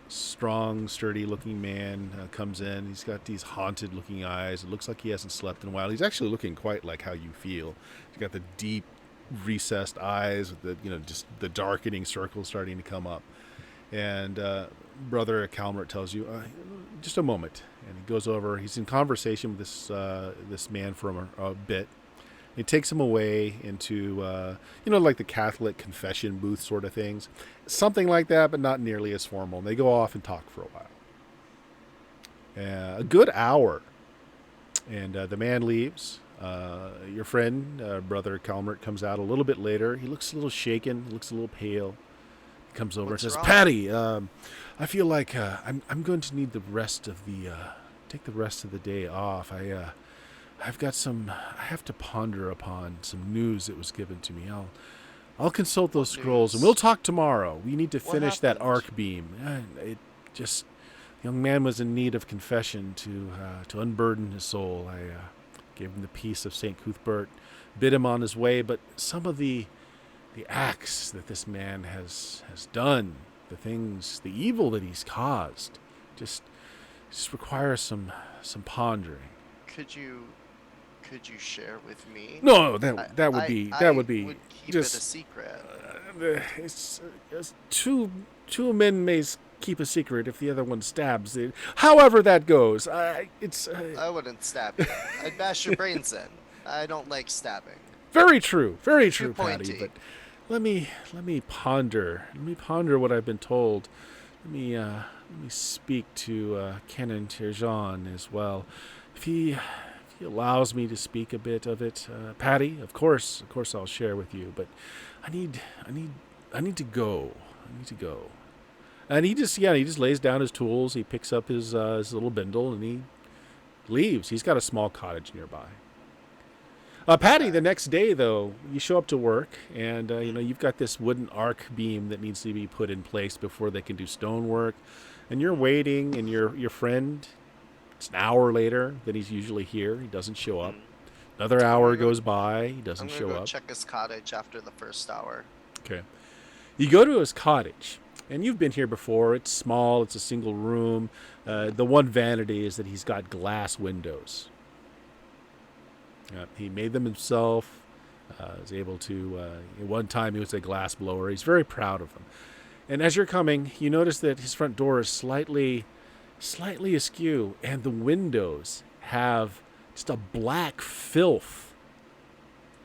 strong, sturdy-looking man comes in. He's got these haunted-looking eyes. It looks like he hasn't slept in a while. He's actually looking quite like how you feel. He's got the deep, recessed eyes with just the darkening circles starting to come up. And Brother Calmert tells you, just a moment. And he goes over. He's in conversation with this man for a bit. He takes him away into, like the Catholic confession booth sort of things. Something like that, but not nearly as formal. And they go off and talk for a while. A good hour. And the man leaves. Your friend, Brother Calmert, comes out a little bit later. He looks a little shaken. He looks a little pale. He comes over What's and says, wrong? "Patty, I feel like I'm going to need take the rest of the day off. I've got I have to ponder upon some news that was given to me. I'll consult those scrolls, and news? we'll talk tomorrow. We need to What finish that happened? arc beam." The young man was in need of confession to unburden his soul. I gave him the peace of St. Cuthbert, bid him on his way, but some of the acts that this man has done, the evil that he's caused, just requires some pondering. Could you share with me? No, I- that would I- be I would be keep it a just secret. it's two men may keep a secret if the other one stabs it. However that goes, I wouldn't stab you. I'd bash your brains in. I don't like stabbing. very true, Patty. pointy. But let me ponder what I've been told. Let me speak to Canon Terjan as well. If he allows me to speak a bit of it, Patty, of course I'll share with you. But I need to go. And he just lays down his tools. He picks up his little bindle and he leaves. He's got a small cottage nearby. Patty, the next day though, you show up to work and you've got this wooden arc beam that needs to be put in place before they can do stonework. And you're waiting, and your friend, it's an hour later than he's usually here. He doesn't show up. Another hour goes by. He doesn't I'm show gonna go up. check his cottage after the first hour. Okay. You go to his cottage, and you've been here before. It's small. It's a single room. The one vanity is that he's got glass windows. He made them himself. Was able to. At one time, he was a glass blower. He's very proud of them. And as you're coming, you notice that his front door is slightly askew, and the windows have just a black filth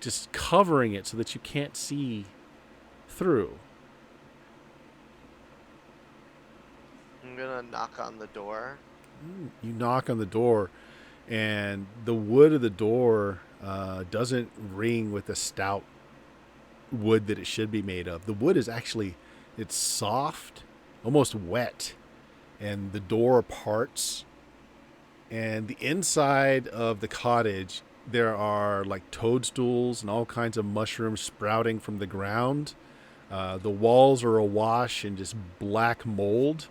just covering it so that you can't see through. I'm gonna knock on the door. You knock on the door, and the wood of the door doesn't ring with the stout wood that it should be made of. The wood is actually, it's soft, almost wet, and the door parts. And the inside of the cottage, there are like toadstools and all kinds of mushrooms sprouting from the ground. The walls are awash in just black mold.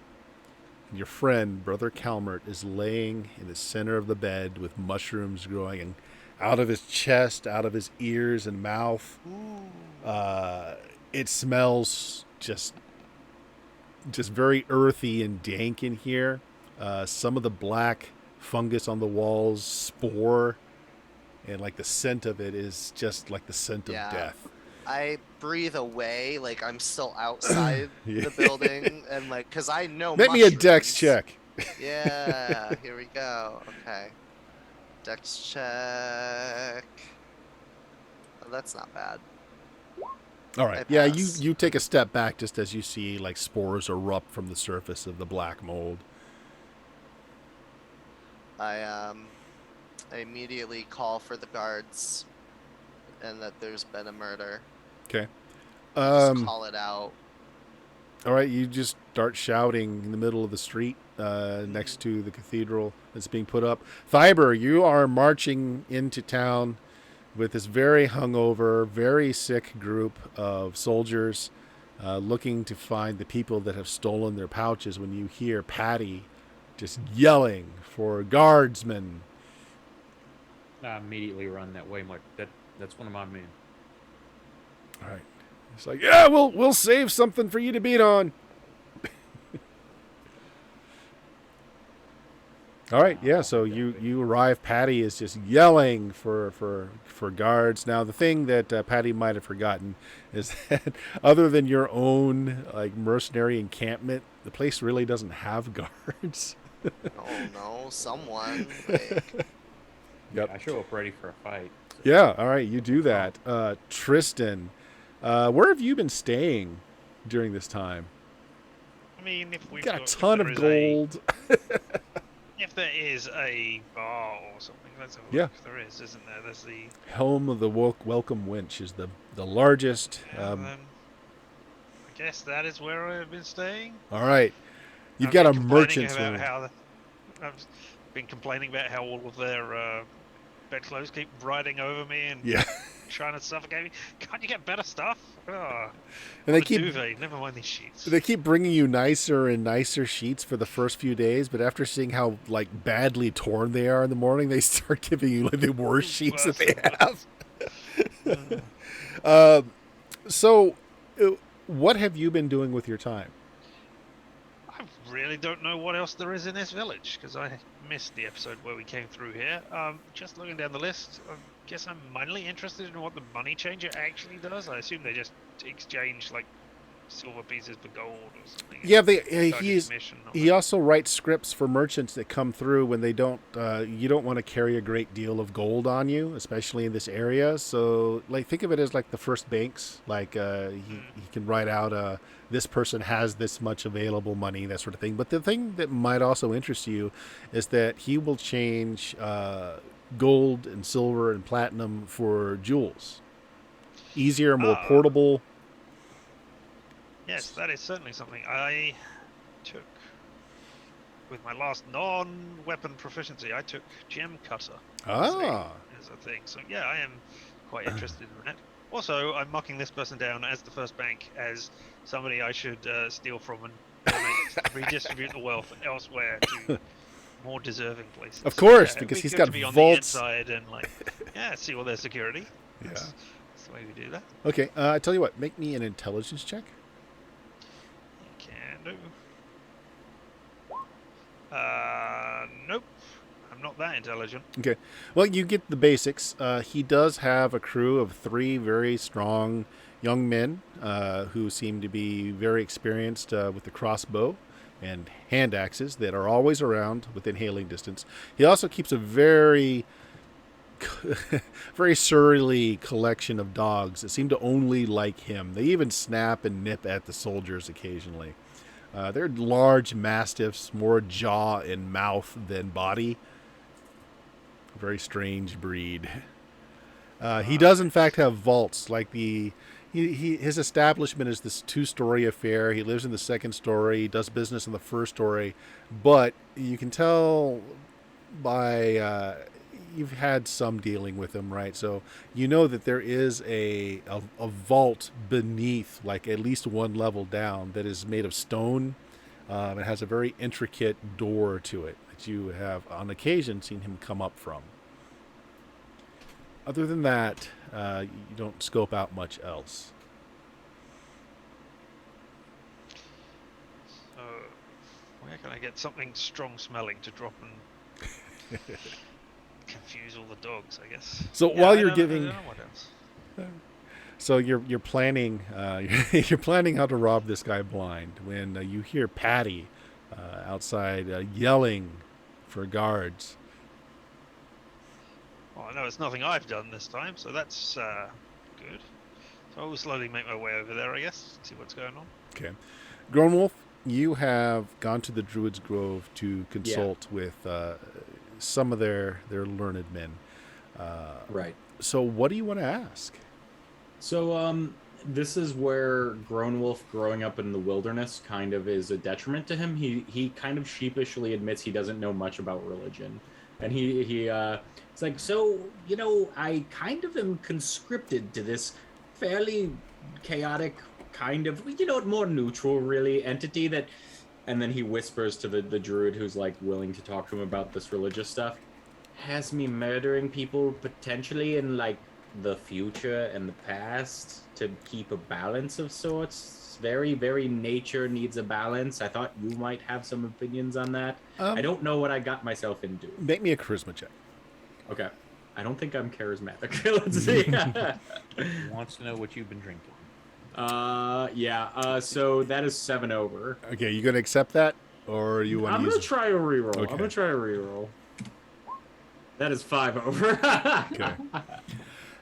Your friend, Brother Calmert, is laying in the center of the bed with mushrooms growing out of his chest, out of his ears and mouth. It smells just very earthy and dank in here. Some of the black fungus on the walls spore, and like the scent of it is just like the scent of death. I breathe away like I'm still outside Yeah. the building, and like, cause I know. Make me a dex check. Yeah, here we go. Okay, dex check. Oh, that's not bad. All right. I Yeah, pass. you take a step back just as you see like spores erupt from the surface of the black mold. I immediately call for the guards, and that there's been a murder. Okay. Just call it out. All right, you just start shouting in the middle of the street next to the cathedral that's being put up. Thyber, you are marching into town with this very hungover, very sick group of soldiers looking to find the people that have stolen their pouches when you hear Patty just yelling for guardsmen. I immediately run that way. I'm like, that's one of my men. All right. It's like, yeah, we'll save something for you to beat on. All right, yeah. So you arrive. Patty is just yelling for guards. Now, the thing that Patty might have forgotten is that other than your own like mercenary encampment, the place really doesn't have guards. Oh no, someone. Like, Yep. I show up ready for a fight. So. Yeah. All right, you do that. Tristan, where have you been staying during this time? I mean, if we've Got a got, ton of gold. If there is a bar or something, let's have a Yeah. look. There is, isn't there? There's the. Helm of the Welcome Winch is the largest. And then I guess that is where I've been staying. All right, you've I've got a been complaining merchant's about room. how I've been complaining about how all of their bedclothes keep riding over me and Yeah, trying to suffocate me. Can't you get better stuff? Oh, and they the keep duvet. Never mind these sheets. they keep bringing you nicer and nicer sheets for the first few days, but after seeing how like badly torn they are in the morning, they start giving you like the worst sheets that they have. So, what have you been doing with your time? I really don't know what else there is in this village because I missed the episode where we came through here. Just looking down the list, I guess I'm mainly interested in what the money changer actually does. I assume they just exchange like silver pieces for gold or something. Yeah, he also writes scripts for merchants that come through when they don't. You don't want to carry a great deal of gold on you, especially in this area. So, like, think of it as like the first banks. Like, he can write out this person has this much available money, that sort of thing. But the thing that might also interest you is that he will change gold and silver and platinum for jewels. Easier, more portable. Yes, that is certainly something I took with my last non-weapon proficiency. I took gem cutter as a thing. So yeah, I am quite interested in that. Also, I'm marking this person down as the first bank as somebody I should steal from and redistribute the wealth elsewhere to more deserving places. Of course, Yeah, because it'd be he's good got to be vaults. on the inside and like, yeah, see all their security. Yeah. That's the way we do that. Okay, I tell you what, make me an intelligence check. Can do. Nope. I'm not that intelligent. Okay. Well, you get the basics. He does have a crew of 3 very strong young men who seem to be very experienced with the crossbow and hand axes that are always around within hailing distance. He also keeps a very very surly collection of dogs that seem to only like him. They even snap and nip at the soldiers occasionally. They're large mastiffs, more jaw and mouth than body. Very strange breed. He does, in fact, have vaults. Like his establishment is this 2-story affair. He lives in the 2nd story. He does business in the 1st story. But you can tell by you've had some dealing with him, right? So you know that there is a vault beneath, like at least one level down, that is made of stone. It has a very intricate door to it that you have on occasion seen him come up from. Other than that, you don't scope out much else. So, where can I get something strong smelling to drop and confuse all the dogs, I guess? So Yeah, while I you're don't giving, know what else. so you're planning, you're planning how to rob this guy blind when you hear Patty outside yelling for guards. Well, I know it's nothing I've done this time, so that's good. So I will slowly make my way over there, I guess, see what's going on. Okay, Grown Wolf, you have gone to the Druid's Grove to consult with some of their learned men. Right. So what do you want to ask? So, this is where Grown Wolf growing up in the wilderness kind of is a detriment to him. He kind of sheepishly admits he doesn't know much about religion. And it's like, so, I kind of am conscripted to this fairly chaotic kind of, more neutral, really, entity that... And then he whispers to the druid who's, like, willing to talk to him about this religious stuff. Has me murdering people potentially in, like, the future and the past to keep a balance of sorts. Very, very nature needs a balance. I thought you might have some opinions on that. I don't know what I got myself into. Make me a charisma check. Okay. I don't think I'm charismatic. Let's see. He wants to know what you've been drinking. Yeah. So that is 7 over. Okay, you gonna accept that, or you want to I'm use? gonna try a reroll. Okay. I'm gonna try a reroll. That is 5 over. Okay.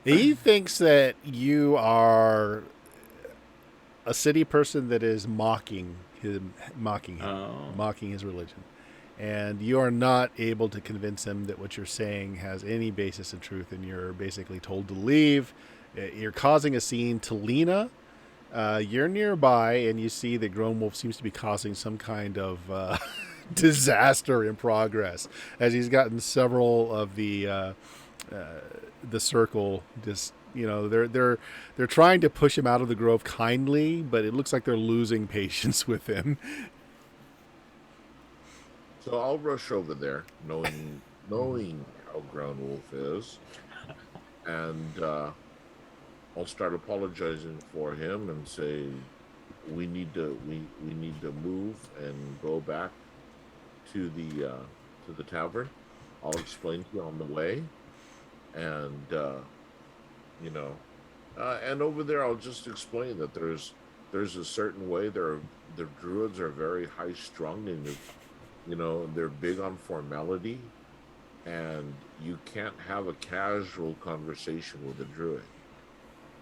He thinks that you are a city person that is mocking him, mocking his religion, and you are not able to convince him that what you're saying has any basis in truth, and you're basically told to leave. You're causing a scene to Lena. You're nearby, and you see that Grown Wolf seems to be causing some kind of disaster in progress, as he's gotten several of the circle just, they're trying to push him out of the grove kindly, but it looks like they're losing patience with him. So I'll rush over there, knowing how Ground Wolf is, and I'll start apologizing for him and say we need to move and go back to the tavern. I'll explain to you on the way, and and over there I'll just explain that there's a certain way. The druids are very high strung, and they're big on formality, and you can't have a casual conversation with a druid.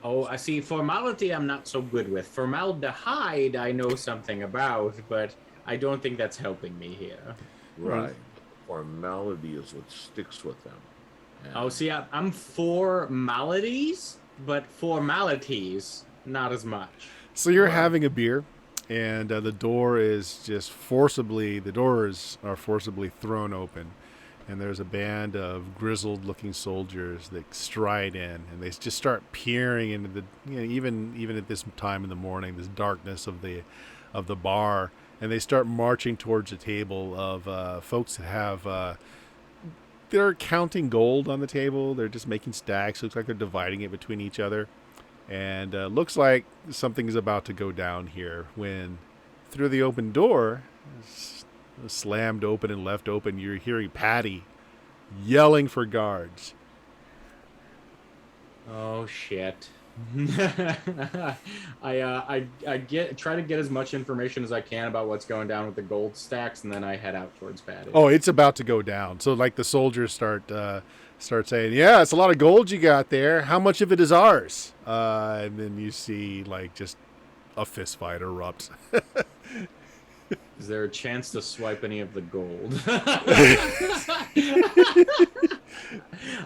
Oh, I see. Formality I'm not so good with. Formaldehyde I know something about, but I don't think that's helping me here. Right. Formality is what sticks with them. And Oh, see, I'm for maladies, but formalities, not as much. So you're Right. having a beer, and the doors are forcibly thrown open, and there's a band of grizzled-looking soldiers that stride in, and they just start peering into the, even at this time in the morning, this darkness of the bar, and they start marching towards a table of folks that have. They're counting gold on the table. They're just making stacks. Looks like they're dividing it between each other. And looks like something is about to go down here when through the open door, slammed open and left open, you're hearing Patty yelling for guards. Oh, shit. I try to get as much information as I can about what's going down with the gold stacks, and then I head out towards Patty. Oh, it's about to go down. So like the soldiers start saying, "Yeah, it's a lot of gold you got there. How much of it is ours?" And then you see like just a fist fight erupt. Is there a chance to swipe any of the gold?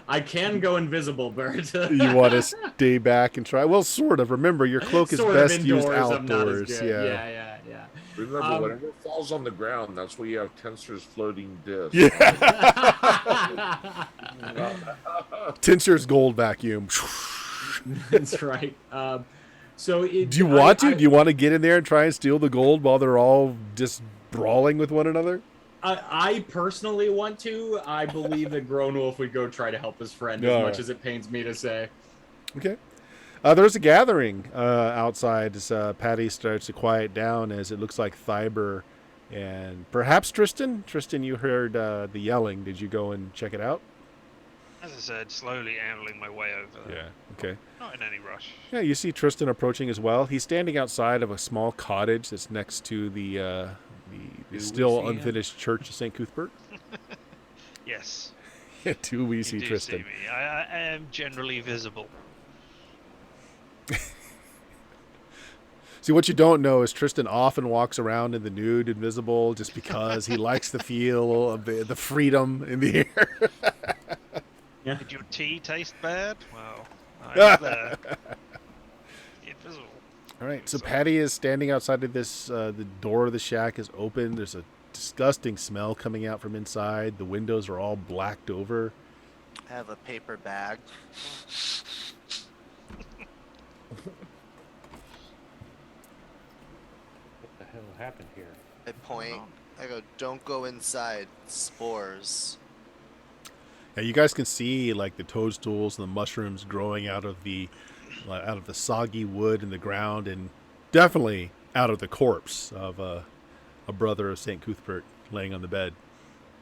I can go invisible, Bert. You want to stay back and try? Well, sort of. Remember, your cloak is Sort of best used indoors, I'm not as outdoors. good. Yeah. Yeah. Remember, whatever falls on the ground, that's where you have Tensor's floating disc. Yeah. Tinser's gold vacuum. That's right. So Do you want to? Do you want to get in there and try and steal the gold while they're all just brawling with one another? I personally want to. I believe that Grownwolf would go try to help his friend, as much as it pains me to say. Okay. There's a gathering outside as Patty starts to quiet down, as it looks like Thyber and perhaps Tristan. Tristan, you heard the yelling. Did you go and check it out? As I said, slowly ambling my way over there. Yeah. Okay. Not in any rush. Yeah, you see Tristan approaching as well. He's standing outside of a small cottage that's next to the still unfinished church of St. Cuthbert. Yes. Yeah, do we see You do Tristan? see me. I am generally visible. See, what you don't know is Tristan often walks around in the nude, invisible, just because he likes the feel of the freedom in the air. Yeah. Did your tea taste bad? Well, I'm there. Invisible. All right, so Patty is standing outside of this. The door of the shack is open. There's a disgusting smell coming out from inside. The windows are all blacked over. I have a paper bag. What the hell happened here? I point. I go, don't go inside. Spores. Yeah, you guys can see like the toadstools and the mushrooms growing out of the soggy wood in the ground, and definitely out of the corpse of a brother of St. Cuthbert laying on the bed.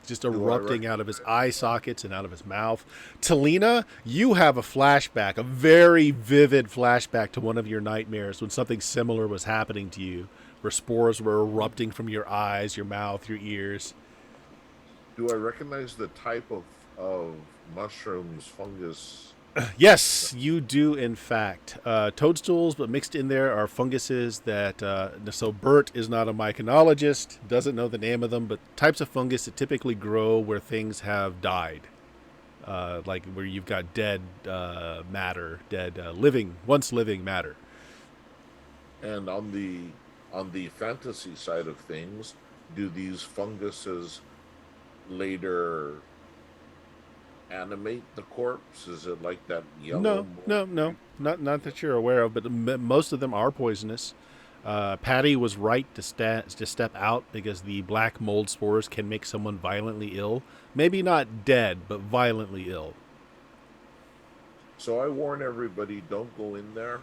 Just erupting out of his eye sockets and out of his mouth. Talina, you have a flashback, a very vivid flashback to one of your nightmares when something similar was happening to you, where spores were erupting from your eyes, your mouth, your ears. Do I recognize the type of mushrooms, fungus? Yes, you do, in fact. Toadstools, but mixed in there are funguses that... so Bert is not a myconologist, doesn't know the name of them, but types of fungus that typically grow where things have died. Like where you've got dead matter, once living matter. And on the fantasy side of things, do these funguses later animate the corpse? Is it like that yellow? No, not that you're aware of, but most of them are poisonous. Patty was right to step out because the black mold spores can make someone violently ill. Maybe not dead, but violently ill. So I warn everybody, don't go in there,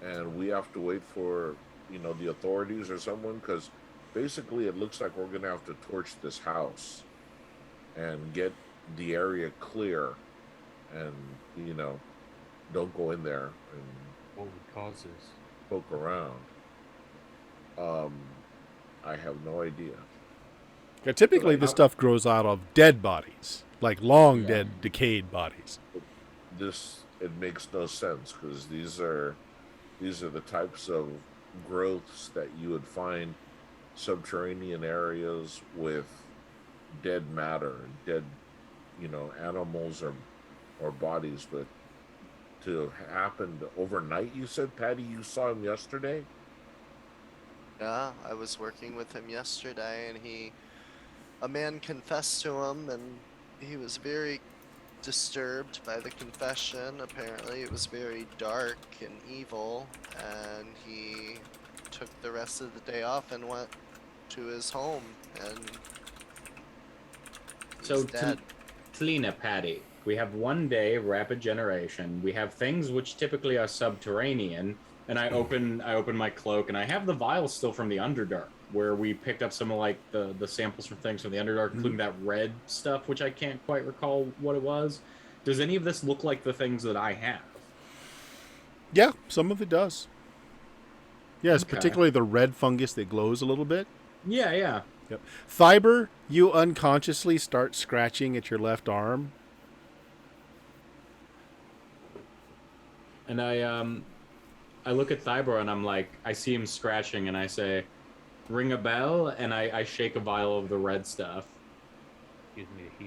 and we have to wait for the authorities or someone, because basically it looks like we're gonna have to torch this house and get the area clear, and don't go in there and What would cause this? poke around. I have no idea. Yeah, typically this stuff grows out of dead bodies, like long dead, decayed bodies. It makes no sense, because these are the types of growths that you would find subterranean areas with dead matter, dead animals or bodies. But to happen overnight, you said, Patty, you saw him yesterday? Yeah, I was working with him yesterday, and a man confessed to him, and he was very disturbed by the confession. Apparently it was very dark and evil, and he took the rest of the day off and went to his home, and he's dead. Tlina, Patty, we have 1 day rapid generation. We have things which typically are subterranean, and I open my cloak, and I have the vials still from the Underdark, where we picked up some of like the samples from things from the Underdark, including that red stuff, which I can't quite recall what it was. Does any of this look like the things that I have? Yeah, some of it does. Yes, Okay. particularly the red fungus that glows a little bit. Yeah, yeah. Yep. Fiber, you unconsciously start scratching at your left arm. And I look at Thybor and I'm like, I see him scratching, and I say, "Ring a bell," and I shake a vial of the red stuff. Gives me the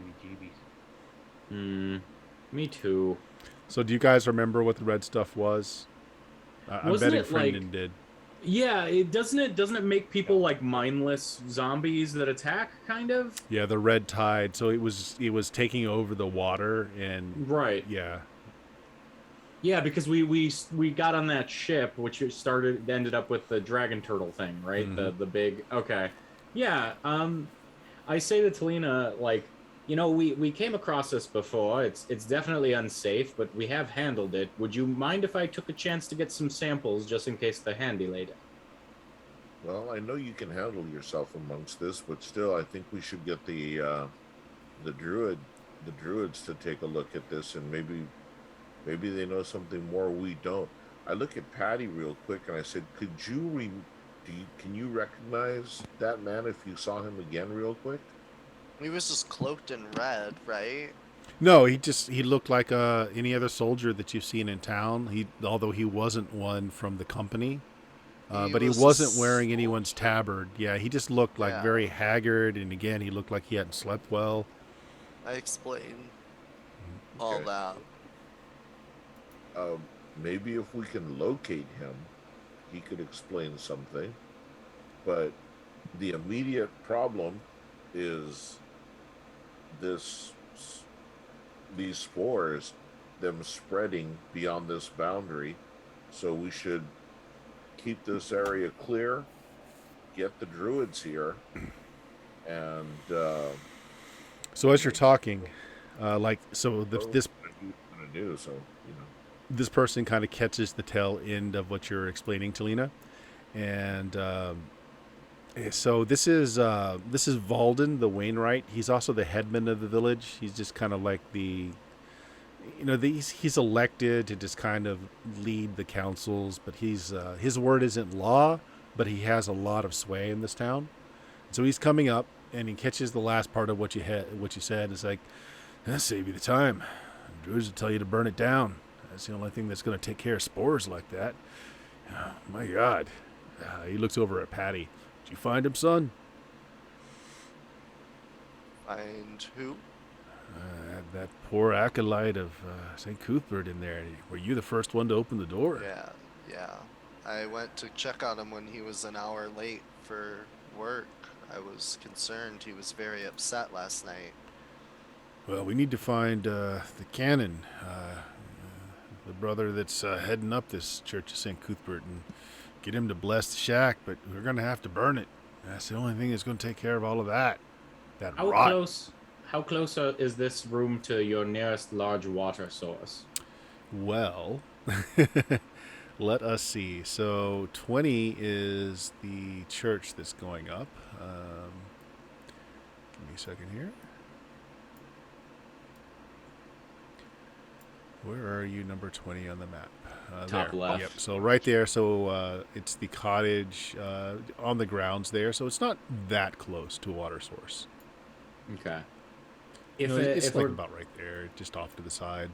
heebie-jeebies. Me too. So do you guys remember what the red stuff was? I'm Wasn't betting it like? Frinden did. Yeah, it doesn't it make people like mindless zombies that attack, kind of? Yeah, the red tide. So it was taking over the water and Right. yeah. Yeah, because we got on that ship, which ended up with the dragon turtle thing, right? Mhm. The big. Okay. Yeah. I say to Talina, like, we came across this before. It's definitely unsafe, but we have handled it. Would you mind if I took a chance to get some samples just in case they're handy later? Well, I know you can handle yourself amongst this, but still, I think we should get the druids to take a look at this, and maybe they know something more we don't. I look at Patty real quick, and I said, "Could you can you recognize that man if you saw him again, real quick?" He was just cloaked in red, right? No, he looked like any other soldier that you've seen in town. Although he wasn't one from the company. He But he was wasn't a wearing anyone's soldier. tabard. Yeah, he just looked like Yeah. very haggard, and again, he looked like he hadn't slept well. I explained all Okay. that. Maybe if we can locate him, he could explain something. But the immediate problem is this these spores, them spreading beyond this boundary. So we should keep this area clear, get the druids here, and So as you're talking, this gonna do so. this person kind of catches the tail end of what you're explaining, Talina, and so this is Valden the Wainwright. He's also the headman of the village. He's just kind of like he's elected to just kind of lead the councils, but his word isn't law, but he has a lot of sway in this town. So he's coming up and he catches the last part of what you said. It's like, "That'll save you the time. Druids will tell you to burn it down. That's the only thing that's going to take care of spores like that." Oh, my God. He looks over at Patty. "Did you find him, son?" And who? That poor acolyte of St. Cuthbert in there. Were you the first one to open the door? Yeah. I went to check on him when he was an hour late for work. I was concerned. He was very upset last night. Well, we need to find the canon, the brother that's heading up this Church of St. Cuthbert, and get him to bless the shack, but we're going to have to burn it. That's the only thing that's going to take care of all of that. That How rot. close is this room to your nearest large water source? Well, let us see. So 20 is the church that's going up. Give me a second here. Where are you, number 20 on the map? Top there. left. Yep. So right there. So it's the cottage on the grounds there. So it's not that close to a water source. Okay. It's like about right there, just off to the side.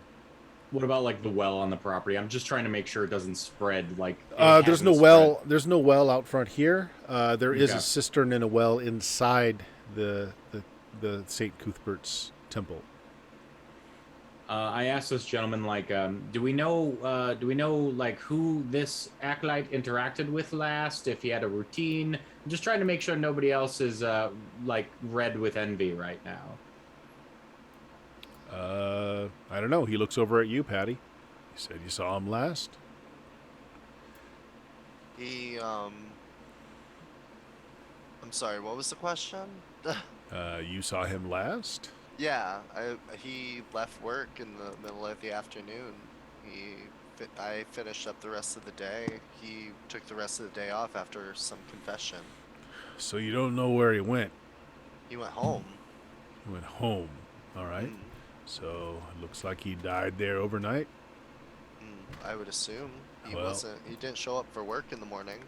What about like the well on the property? I'm just trying to make sure it doesn't spread. Like there's no well. There's no well out front here. There is Okay. a cistern and a well inside the St. Cuthbert's temple. I asked this gentleman, like, do we know like who this acolyte interacted with last? If he had a routine? I'm just trying to make sure nobody else is like red with envy right now. I don't know. He looks over at you, Patty. He said you saw him last. I'm sorry, what was the question? You saw him last? Yeah, he left work in the middle of the afternoon. I finished up the rest of the day. He took the rest of the day off after some confession. So you don't know where he went? He went home. He went home. All right. Mm, So it looks like he died there overnight. I would assume. Well- He didn't show up for work in the morning.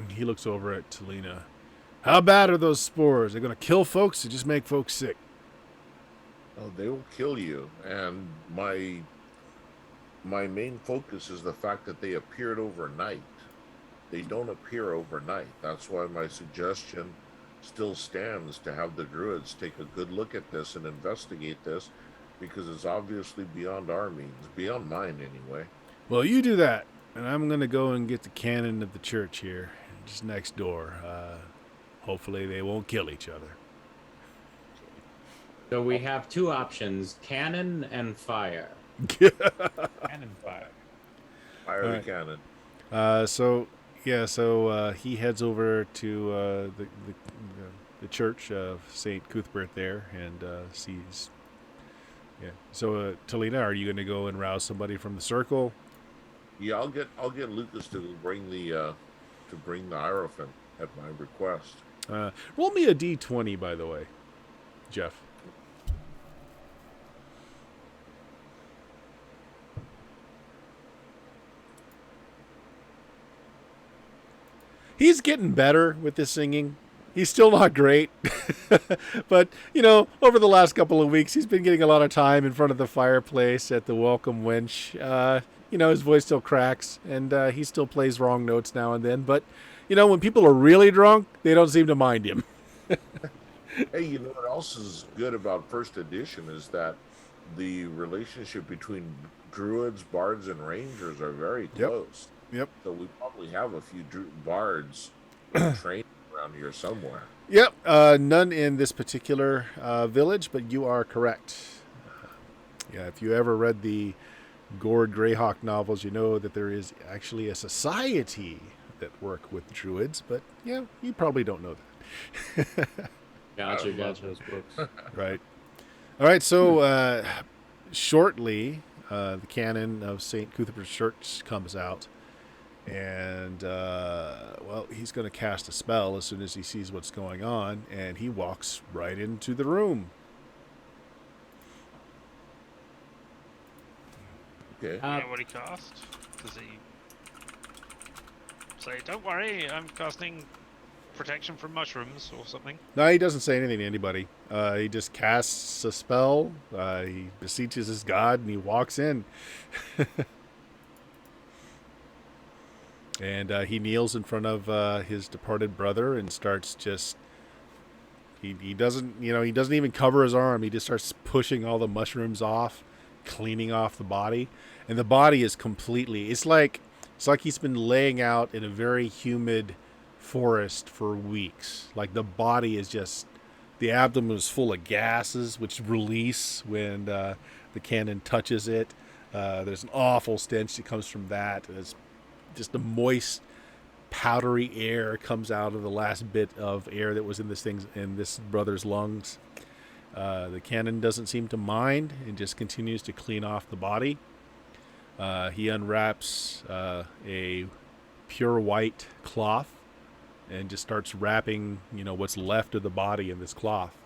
He looks over at Talina. How bad are those spores? They're going to kill folks or just make folks sick? Oh, they will kill you. And my main focus is the fact that they appeared overnight. They don't appear overnight. That's why my suggestion still stands to have the druids take a good look at this and investigate this, because it's obviously beyond our means, beyond mine anyway. Well, you do that, and I'm going to go and get the canon of the church here, just next door. Hopefully they won't kill each other. So we have two options: cannon and fire. Cannon fire. Fire All the right. cannon. So he heads over to the church of St. Cuthbert there and sees. Yeah. So, Talina, are you going to go and rouse somebody from the circle? Yeah, I'll get Lucas to bring the Hierophant at my request. Roll me a d20, by the way, Jeff. He's getting better with the singing. He's still not great. But, over the last couple of weeks, he's been getting a lot of time in front of the fireplace at the welcome wench. His voice still cracks, and he still plays wrong notes now and then. But, when people are really drunk, they don't seem to mind him. Hey, you know what else is good about first edition is that the relationship between druids, bards, and rangers are very close. Yep. So we probably have a few bards trained around here somewhere. Yep. None in this particular village, but you are correct. Yeah, if you ever read the Gord Greyhawk novels, you know that there is actually a society that work with druids, but yeah, you probably don't know that. Gotcha. Those books. Right. All right, so shortly, the canon of St. Cuthbert's Church comes out, and, he's going to cast a spell as soon as he sees what's going on, and he walks right into the room. Okay. What he cast? Does he say, "Don't worry, I'm casting protection from mushrooms" or something? No, he doesn't say anything to anybody. He just casts a spell. He beseeches his god, and he walks in. And he kneels in front of his departed brother and starts just. He doesn't even cover his arm. He just starts pushing all the mushrooms off, cleaning off the body, and the body is completely. It's like he's been laying out in a very humid forest for weeks. Like the body is just, the abdomen is full of gases which release when the cannon touches it. There's an awful stench that comes from that. It's just a moist, powdery air comes out of the last bit of air that was in this brother's lungs. The cannon doesn't seem to mind and just continues to clean off the body. He unwraps a pure white cloth and just starts wrapping, what's left of the body in this cloth.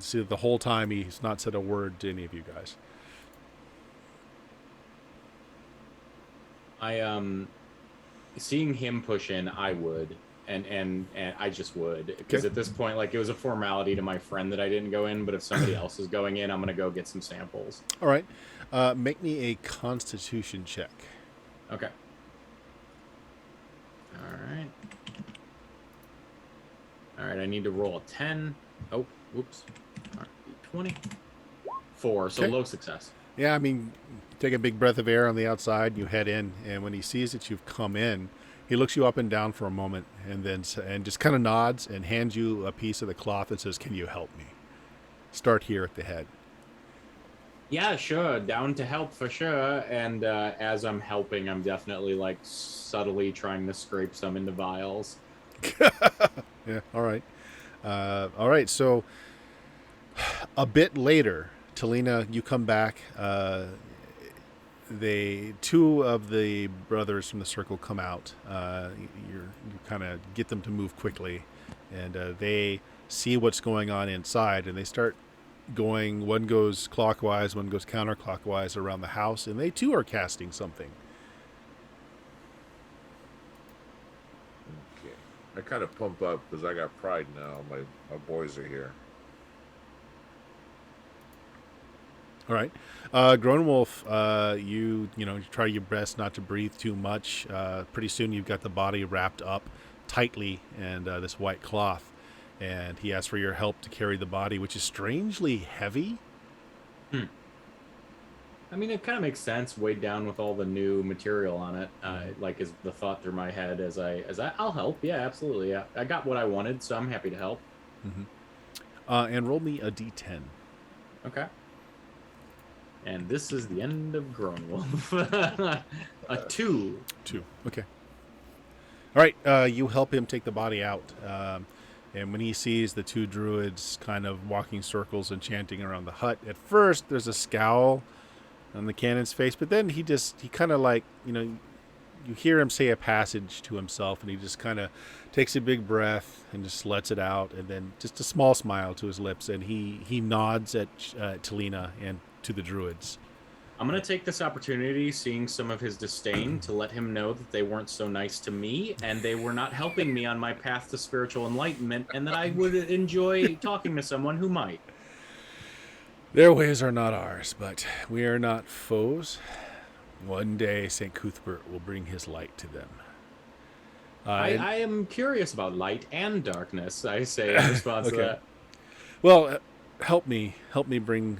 See that the whole time he's not said a word to any of you guys. Seeing him push in, I would, and I just would, because Okay. at this point, like, it was a formality to my friend that I didn't go in, but if somebody else is going in, I'm gonna go get some samples. All right. Make me a Constitution check. Okay. All right. I need to roll a 10. Oh, whoops. All right, 20. 4, so Okay. low success. Yeah, I mean, take a big breath of air on the outside, you head in, and when he sees that you've come in, he looks you up and down for a moment, and then just kind of nods and hands you a piece of the cloth and says, "Can you help me? Start here at the head." Yeah, sure. Down to help for sure. And as I'm helping, I'm definitely like subtly trying to scrape some into vials. Yeah, all right. All right, so a bit later, Talina, you come back. Two of the brothers from the circle come out. You kind of get them to move quickly, and they see what's going on inside, and they start going. One goes clockwise, one goes counterclockwise around the house, and they too are casting something. I kind of pump up because I got pride now. My boys are here. All right. Grown Wolf, you try your best not to breathe too much. Pretty soon you've got the body wrapped up tightly in this white cloth. And he asks for your help to carry the body, which is strangely heavy. I mean, it kind of makes sense, weighed down with all the new material on it. Like is the thought through my head as I'll help. Yeah, absolutely. Yeah, I got what I wanted, so I'm happy to help. Mm-hmm. And roll me a d10. Okay. And this is the end of Grown Wolf. A 2. 2. Okay. All right. You help him take the body out. And when he sees the two druids kind of walking circles and chanting around the hut, at first there's a scowl on the cannon's face, but then he kind of like, you hear him say a passage to himself, and he just kind of takes a big breath and just lets it out, and then just a small smile to his lips, and he nods at Talina and to the druids. I'm going to take this opportunity, seeing some of his disdain, to let him know that they weren't so nice to me, and they were not helping me on my path to spiritual enlightenment, and that I would enjoy talking to someone who might. Their ways are not ours, but we are not foes. One day St. Cuthbert will bring his light to them. I am curious about light and darkness, I say in response to that. Well, help me bring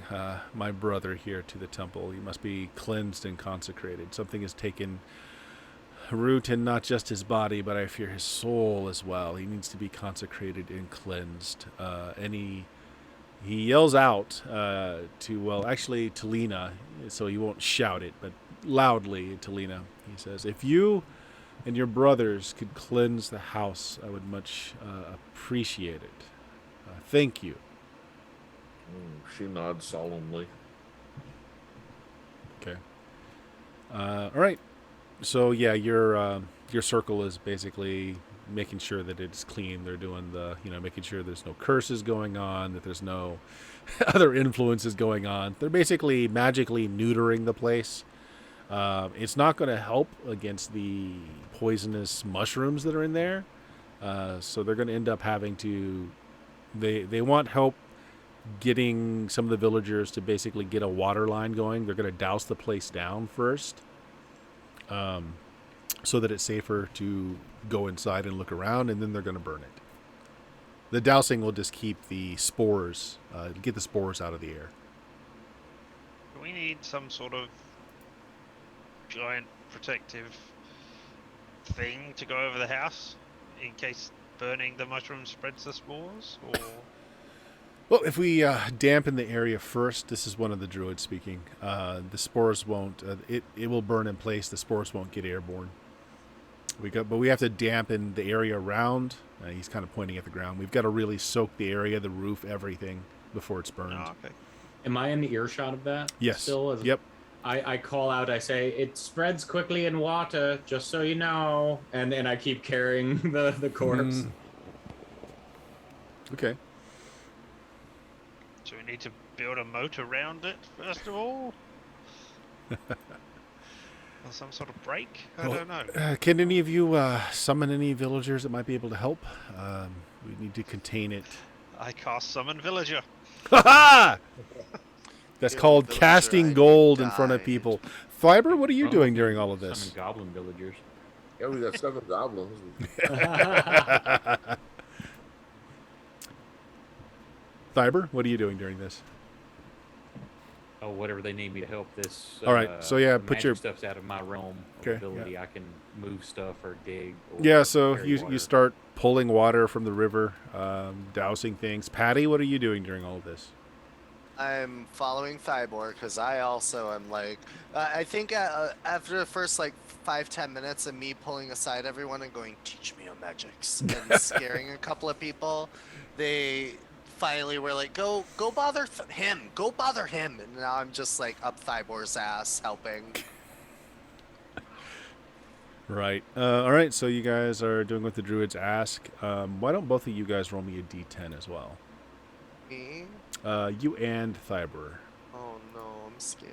my brother here to the temple. He must be cleansed and consecrated. Something has taken root in not just his body, but I fear his soul as well. He needs to be consecrated and cleansed. And he yells out to Talina, so he won't shout it, but loudly to Talina. He says, if you and your brothers could cleanse the house, I would much appreciate it. Thank you. She nods solemnly. Okay. All right. So yeah, your circle is basically making sure that it's clean. They're doing making sure there's no curses going on, that there's no other influences going on. They're basically magically neutering the place. It's not going to help against the poisonous mushrooms that are in there. So they're going to end up having to. They want help getting some of the villagers to basically get a water line going. They're going to douse the place down first, so that it's safer to go inside and look around, and then they're going to burn it. The dousing will just keep the spores, get the spores out of the air. Do we need some sort of giant protective thing to go over the house in case burning the mushroom spreads the spores? Or Well, if we dampen the area first, this is one of the druids speaking. The spores won't. It will burn in place. The spores won't get airborne. But we have to dampen the area around. He's kind of pointing at the ground. We've got to really soak the area, the roof, everything before it's burned. oh, okay. Am I in the earshot of that? Yes. Still? Yep. I call out, I say, it spreads quickly in water, just so you know. And then I keep carrying the corpse. Okay. So we need to build a moat around it first of all. Or some sort of break? I don't know. Can any of you summon any villagers that might be able to help? We need to contain it. I cast Summon Villager. Ha! That's You're called the villager, casting I gold in front of died. people. Fiber, what are you doing during all of Summon this? goblin villagers. Yeah, we got 7 goblins. Fiber, what are you doing during this? Oh, whatever they need me to help this. All right, so yeah, put magic your- stuff's out of my realm of Okay, ability. I can move stuff or dig. Or Yeah, so carry you water. start pulling water from the river, dousing things. Patty, what are you doing during all of this? I'm following Thybor because I also am like, I think after the first like 5-10 minutes of me pulling aside everyone and going, teach me your magics, and scaring a couple of people, they finally were like, go bother him, go bother him, and now I'm just like up Thybor's ass helping. Right. All right, so you guys are doing what the druids ask. Why don't both of you guys roll me a d10 as well? Me? You and Thybor. Oh no, I'm scared.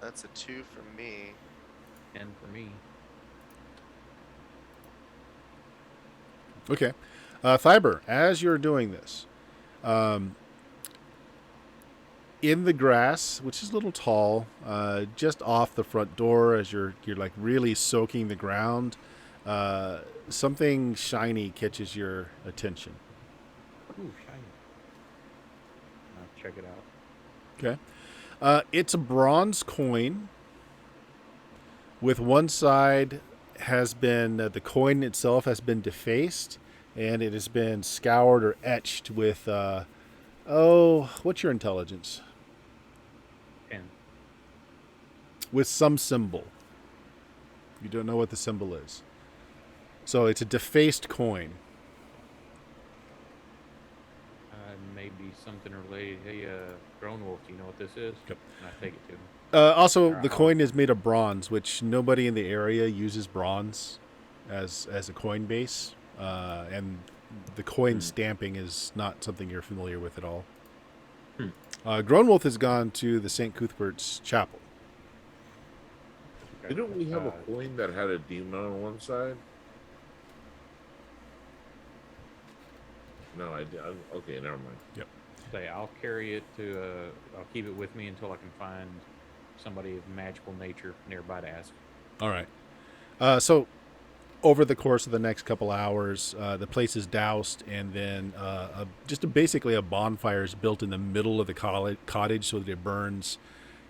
That's a 2 for me. 10 for me. Okay. Fiber, as you're doing this, in the grass, which is a little tall, just off the front door, as you're like really soaking the ground, something shiny catches your attention. Ooh, shiny. I'll check it out. Okay. It's a bronze coin. With one side has been the coin itself has been defaced, and it has been scoured or etched with what's your intelligence? 10. With some symbol. You don't know what the symbol is. So it's a defaced coin. Maybe something related. Hey, Grown Wolf, do you know what this is? Yep. And I take it to him. Also, the coin is made of bronze, which nobody in the area uses bronze as a coin base. And the coin stamping is not something you're familiar with at all. Grown Wolf has gone to the St. Cuthbert's Chapel. Okay. Didn't we have a coin that had a demon on one side? No, I did. Okay, never mind. Yep. Say, I'll carry it to. I'll keep it with me until I can find somebody of magical nature nearby to ask. All right. So, over the course of the next couple hours, the place is doused, and then basically a bonfire is built in the middle of the cottage so that it burns.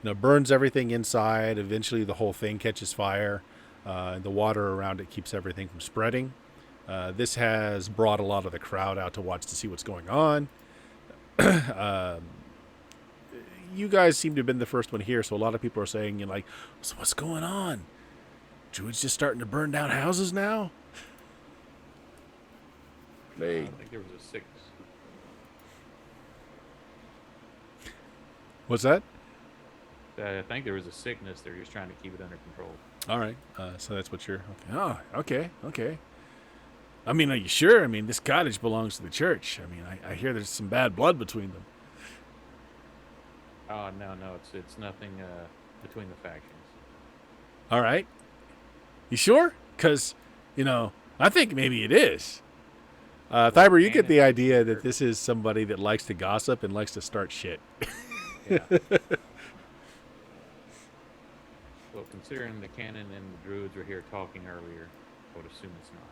Burns everything inside. Eventually, the whole thing catches fire. The water around it keeps everything from spreading. This has brought a lot of the crowd out to watch to see what's going on. You guys seem to have been the first one here, so a lot of people are saying, so what's going on? Druids just starting to burn down houses now? I Plague. think there was a 6. What's that? I think there was a sickness. They're just trying to keep it under control. All right. So that's what you're... Okay. Oh, okay. I mean, are you sure? I mean, this cottage belongs to the church. I mean, I hear there's some bad blood between them. Oh, no, it's nothing between the factions. All right. You sure? Because, I think maybe it is. Thiber, you get the idea that this is somebody that likes to gossip and likes to start shit. Yeah. Well, considering the canon and the druids were here talking earlier, I would assume it's not.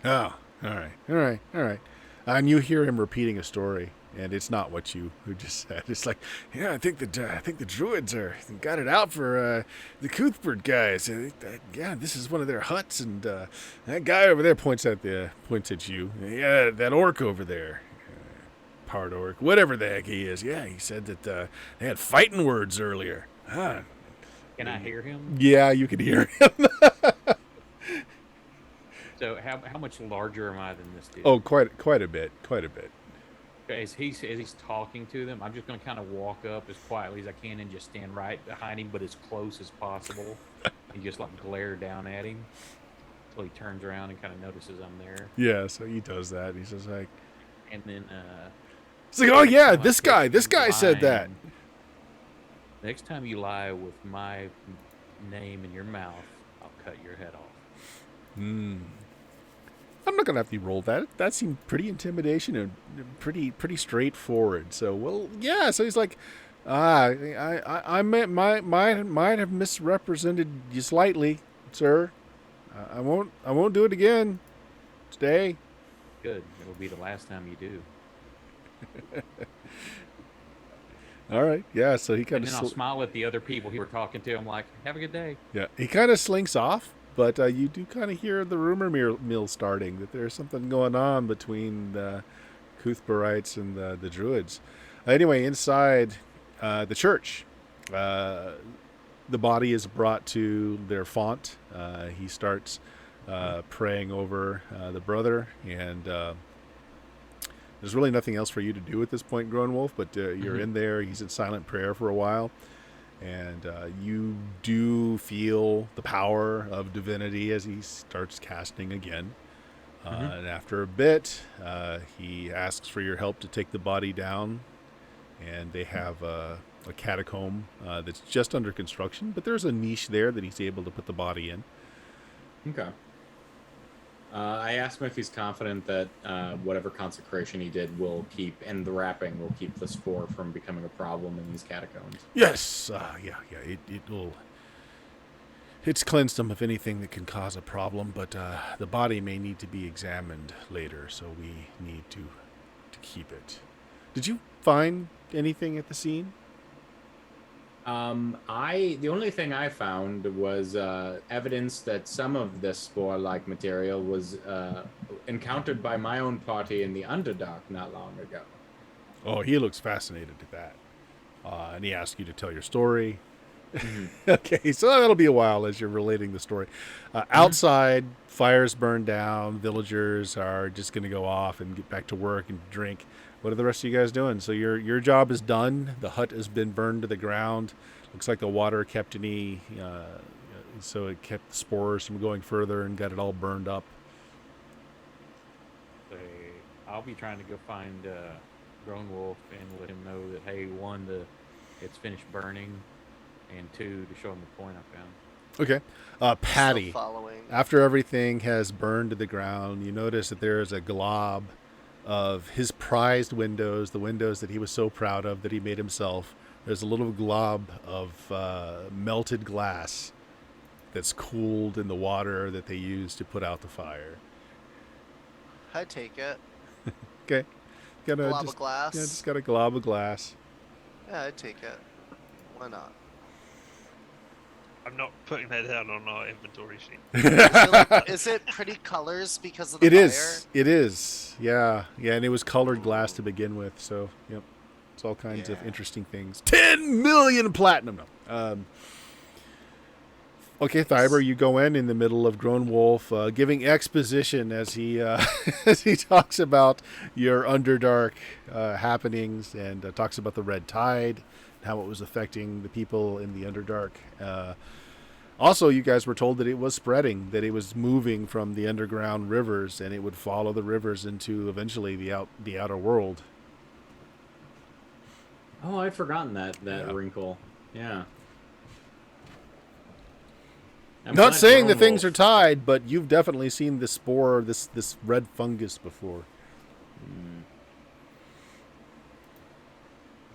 Oh, all right. And you hear him repeating a story, and it's not what you just said. It's like, yeah, I think the druids got it out for the Cuthbert guys. Yeah, this is one of their huts, and that guy over there points at you. Yeah, that orc over there, part orc, whatever the heck he is. Yeah, he said that they had fighting words earlier. Can I hear him? Yeah, you could hear him. So how much larger am I than this dude? Oh, quite a bit. As he's talking to them, I'm just going to kind of walk up as quietly as I can and just stand right behind him, but as close as possible, and just glare down at him until he turns around and kind of notices I'm there. Yeah, so he does that. He's just like, and then it's like, oh yeah, this guy said that. Next time you lie with my name in your mouth, I'll cut your head off. I'm not gonna have to roll that. That seemed pretty intimidation and pretty straightforward. So, well, yeah. So he's like, I might have misrepresented you slightly, sir. I won't do it again today. Good. It will be the last time you do. All right. Yeah. So he kind of. And then I'll smile at the other people who were talking to. I'm like, have a good day. Yeah. He kind of slinks off. But you do kind of hear the rumor mill starting that there's something going on between the Cuthberites and the Druids. Anyway, inside the church, the body is brought to their font. He starts praying over the brother, and there's really nothing else for you to do at this point, Grown Wolf, but you're in there. He's in silent prayer for a while. And you do feel the power of divinity as he starts casting again. And after a bit, he asks for your help to take the body down and they have a catacomb that's just under construction, but there's a niche there that he's able to put the body in. Okay. I asked him if he's confident that whatever consecration he did will keep, and the wrapping will keep the spore from becoming a problem in these catacombs. Yes, it will. It's cleansed them of anything that can cause a problem, but the body may need to be examined later, so we need to keep it. Did you find anything at the scene? The only thing I found was evidence that some of this spore-like material was encountered by my own party in the Underdark not long ago. Oh, he looks fascinated at that. And he asked you to tell your story. Mm-hmm. Okay, so that'll be a while as you're relating the story. Outside, fires burn down. Villagers are just going to go off and get back to work and drink. What are the rest of you guys doing? So your job is done. The hut has been burned to the ground. Looks like the water kept so it kept the spores from going further and got it all burned up. I'll be trying to go find Grown Wolf and let him know that, hey, one, it's finished burning, and two, to show him the point I found. Okay. Patty, Still following. after everything has burned to the ground, you notice that there is a glob of his prized windows, the windows that he was so proud of that he made himself. There's a little glob of melted glass that's cooled in the water that they use to put out the fire. I take it. Okay. Glob of glass. Yeah, just got a glob of glass. Yeah, I take it. Why not? I'm not putting that down on our inventory sheet. Is it pretty colors because of the It fire? is. It is. Yeah. Yeah, and it was colored glass to begin with, so, yep. It's all kinds of Yeah. interesting things. 10 million platinum. No. Okay, Thyber, you go in the middle of Grown Wolf, giving exposition as he as he talks about your Underdark happenings and talks about the Red Tide, how it was affecting the people in the Underdark. Also, you guys were told that it was spreading, that it was moving from the underground rivers, and it would follow the rivers into eventually the outer world. Oh, I'd forgotten that Yeah. wrinkle. Yeah. I'm Not glad saying the Grown things are Wolf- tied, but you've definitely seen this spore, this red fungus before. I'm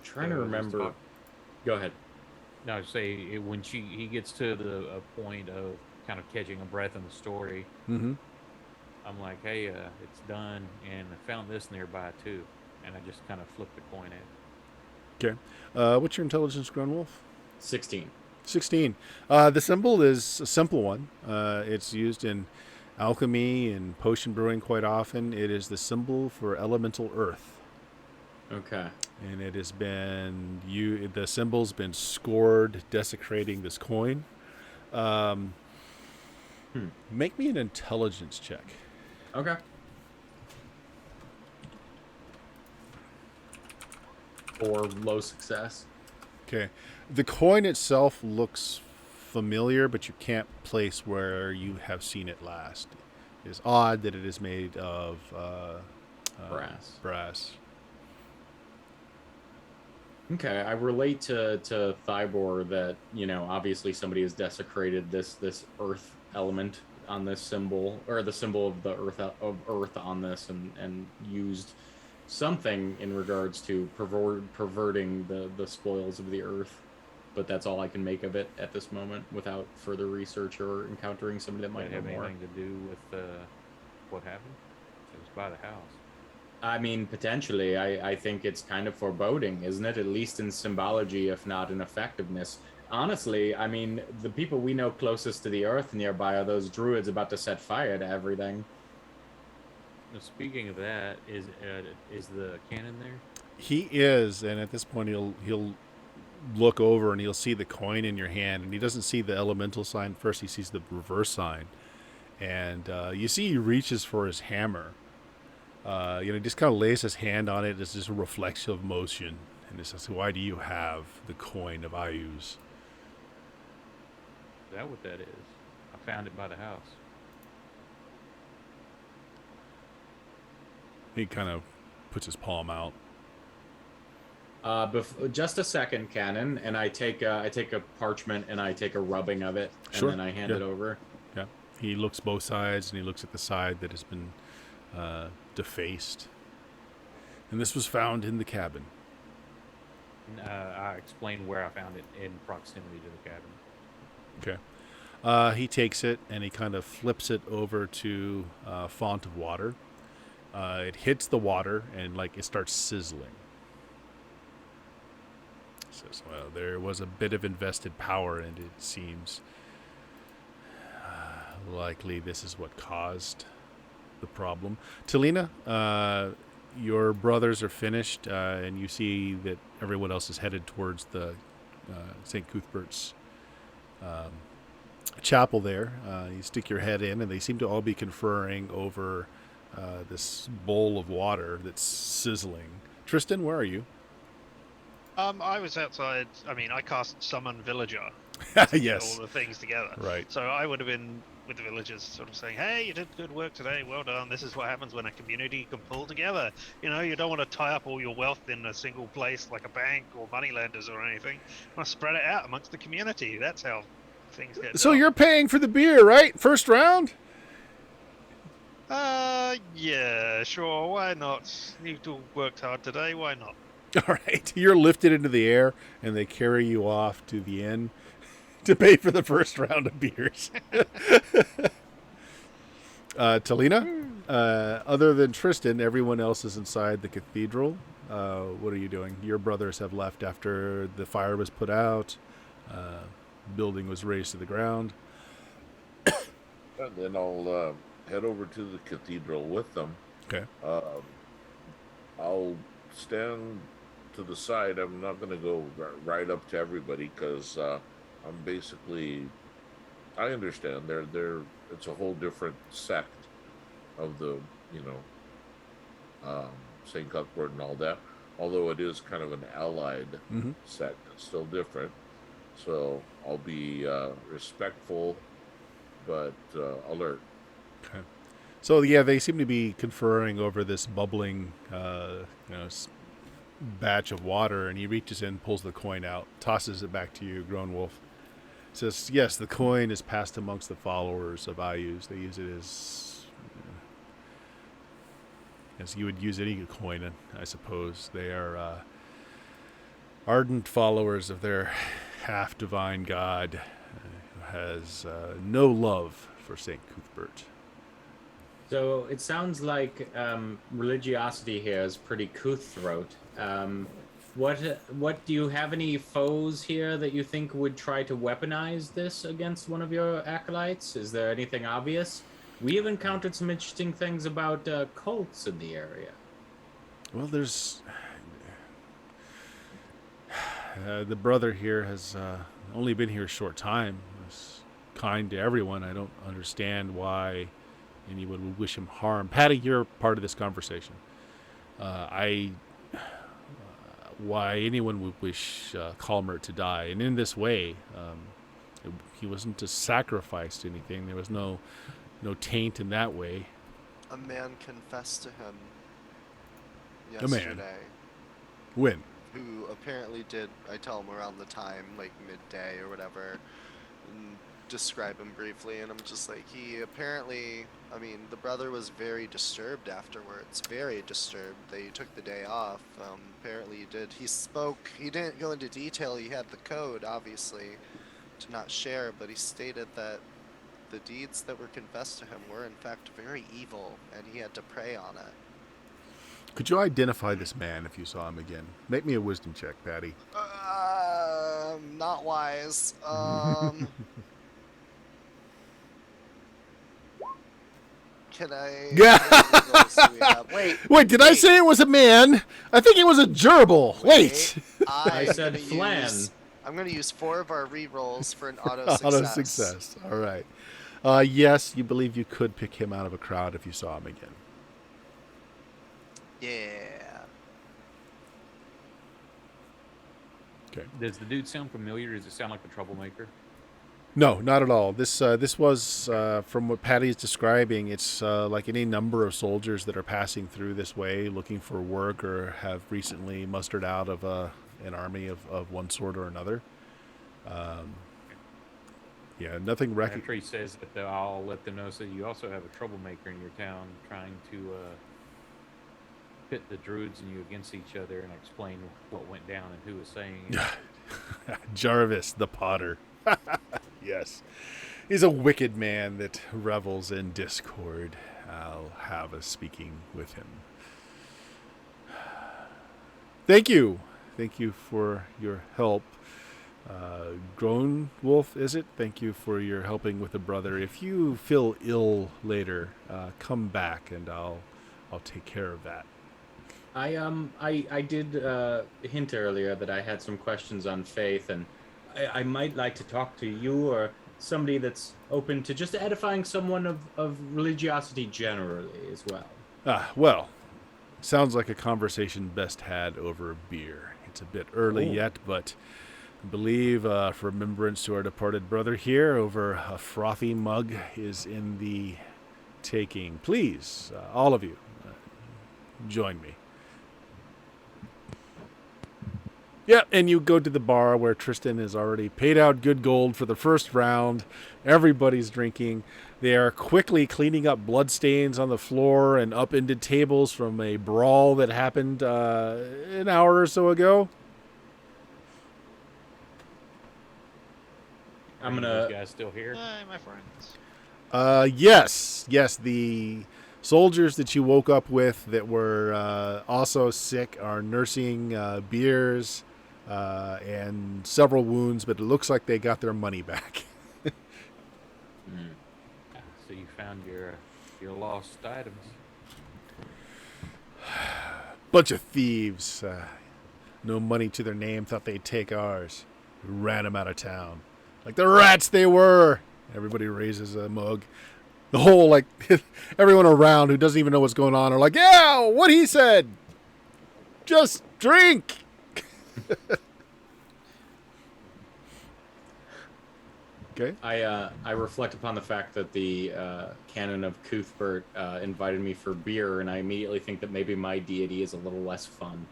trying to Yeah, let's remember. talk. Go ahead. No, say when he gets to a point of kind of catching a breath in the story, Mm-hmm. I'm like, hey, it's done, and I found this nearby too, and I just kind of flipped the coin at. Okay. What's your intelligence, Grown Wolf? 16. 16. The symbol is a simple one. It's used in alchemy and potion brewing quite often. It is the symbol for elemental earth. Okay. And it has been the symbol's been scored, desecrating this coin. Make me an intelligence check. Okay. Or low success. Okay. The coin itself looks familiar, but you can't place where you have seen it last. It is odd that it is made of brass. Okay, I relate to Thybor that, obviously somebody has desecrated this earth element on this symbol, or the symbol of the earth on this, and used something in regards to perverting the spoils of the earth. But that's all I can make of it at this moment without further research or encountering somebody that might Might know have more. anything to do with what happened? It was by the house. I mean, potentially. I think it's kind of foreboding, isn't it? At least in symbology, if not in effectiveness. Honestly, I mean, the people we know closest to the earth nearby are those druids about to set fire to everything. Now, speaking of that, is the cannon there? He is, and at this point he'll look over and he'll see the coin in your hand, and he doesn't see the elemental sign first. He sees the reverse sign, and you see he reaches for his hammer. He just kind of lays his hand on it. It's just a reflexive motion, and it says, "Why do you have the coin of Ayus?" Is that what that is? I found it by the house. He kind of puts his palm out. Just a second, Cannon, and I take a parchment and I take a rubbing of it, Sure, and then I hand yeah. it over. Yeah. He looks both sides, and he looks at the side that has been defaced. And this was found in the cabin. I explained where I found it in proximity to the cabin. Okay. He takes it and he kind of flips it over to a font of water. It hits the water and like it starts sizzling. Says, well, there was a bit of invested power, and it seems likely this is what caused the problem. Talina, your brothers are finished, and you see that everyone else is headed towards the St. Cuthbert's chapel there. You stick your head in, and they seem to all be conferring over this bowl of water that's sizzling. Tristan, where are you? I was outside. I mean, I cast Summon Villager. Yes. All the things together. Right. So I would have been with the villagers, sort of saying, "Hey, you did good work today. Well done. This is what happens when a community can pull together. You know, you don't want to tie up all your wealth in a single place like a bank or moneylenders or anything. You want to spread it out amongst the community. That's how things get So done." you're paying for the beer, right? First round? Yeah, sure. Why not? You two worked hard today. Why not? All right. You're lifted into the air, and they carry you off to the inn to pay for the first round of beers. Talina, other than Tristan, everyone else is inside the cathedral. What are you doing? Your brothers have left after the fire was put out. Building was razed to the ground. And then I'll head over to the cathedral with them. Okay. I'll stand to the side. I'm not going to go right up to everybody because I'm basically. I understand they're. It's a whole different sect of the Saint Cuthbert and all that. Although it is kind of an allied sect, it's still different. So I'll be respectful, but alert. Okay. So yeah, they seem to be conferring over this bubbling, batch of water, and he reaches in, pulls the coin out, tosses it back to you, Grown Wolf. Says, yes, the coin is passed amongst the followers of Ayus. They use it as you would use any coin, I suppose. They are ardent followers of their half-divine god who has no love for St. Cuthbert. So it sounds like religiosity here is pretty cutthroat. What do you have any foes here that you think would try to weaponize this against one of your acolytes? Is there anything obvious? We have encountered some interesting things about cults in the area. Well, there's the brother here has only been here a short time. He's kind to everyone. I don't understand why anyone would wish him harm. Patty, you're part of this conversation. Why anyone would wish Calmer to die, and in this way, he wasn't a sacrifice to anything. There was no taint in that way. A man confessed to him A man? yesterday. When? Who apparently did, I tell him around the time, like midday or whatever, and describe him briefly, and I'm just like, he apparently, I mean, the brother was very disturbed afterwards, very disturbed. They took the day off. Apparently he spoke, he didn't go into detail, he had the code, obviously, to not share, but he stated that the deeds that were confessed to him were in fact very evil, and he had to pray on it. Could you identify this man if you saw him again? Make me a wisdom check, Patty. Not wise. Can I? Yeah. Wait, Did I say it was a man? I think it was a gerbil. Wait. I said flan. I'm gonna use 4 of our re-rolls for an auto success. Auto success. All right. Yes, you believe you could pick him out of a crowd if you saw him again. Yeah. Okay. Does the dude sound familiar? Does it sound like the troublemaker? No, not at all. This was from what Patty is describing. It's like any number of soldiers that are passing through this way, looking for work or have recently mustered out of an army of one sort or another. Yeah, nothing. After he says that, I'll let them know. So you also have a troublemaker in your town trying to pit the druids and you against each other and explain what went down and who was saying it. Jarvis the Potter. Yes. He's a wicked man that revels in discord. I'll have a speaking with him. Thank you. Thank you for your help. Grown Wolf, is it? Thank you for your helping with the brother. If you feel ill later, come back and I'll take care of that. I did hint earlier that I had some questions on faith, and I might like to talk to you or somebody that's open to just edifying someone of religiosity generally as well. Well, sounds like a conversation best had over beer. It's a bit early yet, but I believe for remembrance to our departed brother here, over a frothy mug is in the taking. Please, all of you, join me. Yeah, and you go to the bar where Tristan has already paid out good gold for the first round. Everybody's drinking. They are quickly cleaning up bloodstains on the floor and up into tables from a brawl that happened an hour or so ago. I'm gonna. Those guys still here? Hi, my friends. Yes. The soldiers that you woke up with that were also sick are nursing beers and several wounds, but it looks like they got their money back. So you found your lost items. Bunch of thieves. No money to their name, thought they'd take ours. We ran them out of town. Like the rats they were. Everybody raises a mug. The whole, like, everyone around who doesn't even know what's going on are like, yeah, what he said. Just drink. Okay. I reflect upon the fact that the canon of Cuthbert invited me for beer, and I immediately think that maybe my deity is a little less fun.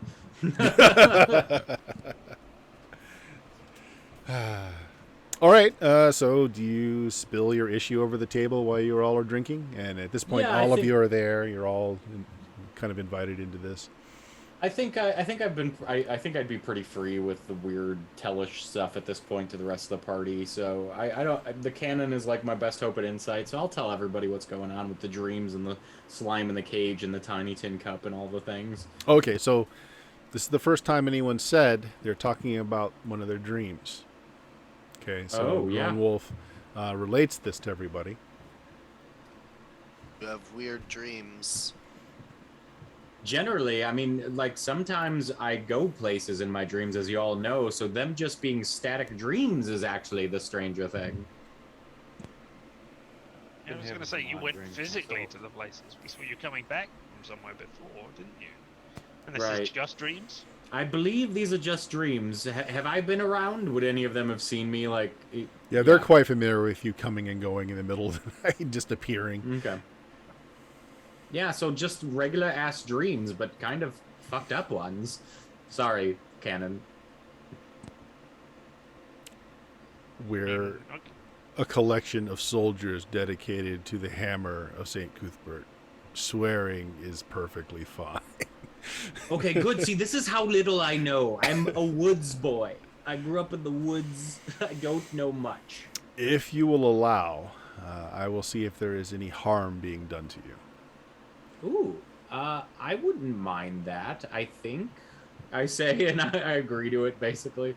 All right. So do you spill your issue over the table while you all are drinking? And at this point, all of you are there. You're all kind of invited into this. I think I'd be pretty free with the weird tellish stuff at this point to the rest of the party. So I don't. The canon is like my best hope at insight. So I'll tell everybody what's going on with the dreams and the slime in the cage and the tiny tin cup and all the things. Okay. So this is the first time anyone said they're talking about one of their dreams. Okay. So Lone Wolf relates this to everybody. You have weird dreams. Generally, I mean, like, sometimes I go places in my dreams, as you all know, so them just being static dreams is actually the stranger thing. I was going to say, you went physically to the places. We saw you coming back from somewhere before, didn't you? And this is just dreams? I believe these are just dreams. Have I been around? Would any of them have seen me, like... Yeah, they're quite familiar with you coming and going in the middle of the night, just appearing. Okay. Yeah, so just regular-ass dreams, but kind of fucked up ones. Sorry, canon. We're a collection of soldiers dedicated to the hammer of St. Cuthbert. Swearing is perfectly fine. Okay, good. See, this is how little I know. I'm a woods boy. I grew up in the woods. I don't know much. If you will allow, I will see if there is any harm being done to you. Ooh, I wouldn't mind that, I think. I say, and I agree to it, basically.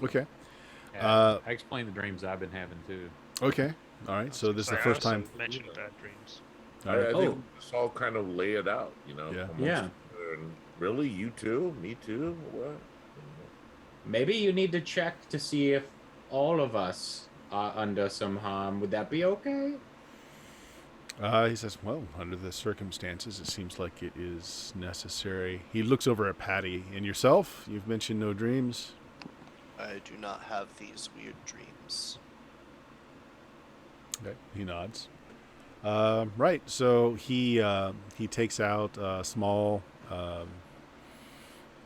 Okay. I explained the dreams I've been having, too. Okay. All right. So this is the first time. Mentioned bad dreams. All right. I think let's all kind of lay it out, you know. Yeah. And really, you too? Me too? What? Maybe you need to check to see if all of us are under some harm. Would that be okay? He says, well, under the circumstances, it seems like it is necessary. He looks over at Patty. And yourself? You've mentioned no dreams. I do not have these weird dreams. Okay, he nods. Right, so he takes out a small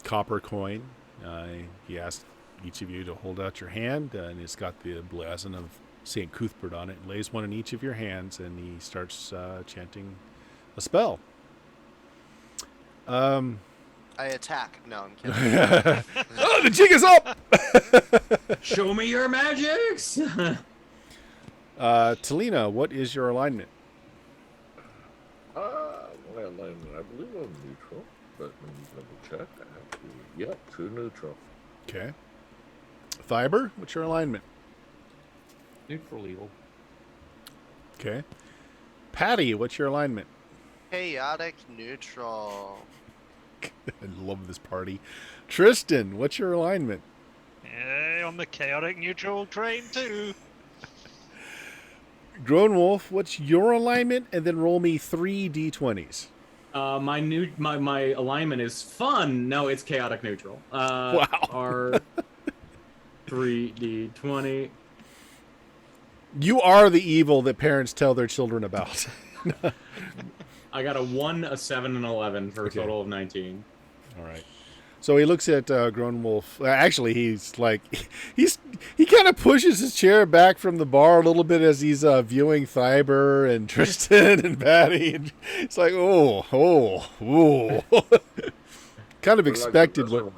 copper coin. He asks each of you to hold out your hand, and it's got the blazon of St. Cuthbert on it. Lays one in each of your hands, and he starts chanting a spell. I attack. No, I'm kidding. Oh, the jig is up! Show me your magics. Talina, what is your alignment? My alignment, I believe I'm neutral, but let me double check. I have to. Yep, true neutral. Okay. Fiber, what's your alignment? Neutral evil. Okay. Patty, what's your alignment? Chaotic neutral. I love this party. Tristan, what's your alignment? Yeah, on the chaotic neutral train too. Grown Wolf, what's your alignment? And then roll me 3 d20s. My alignment is fun. No, it's chaotic neutral. Wow. Our 3d20. You are the evil that parents tell their children about. I got a 1, a 7, and 11 for a Okay. total of 19. All right. So he looks at Grown Wolf. Actually, he's like, he kind of pushes his chair back from the bar a little bit as he's viewing Thiber and Tristan and Patty. And it's like, oh. Kind of expected what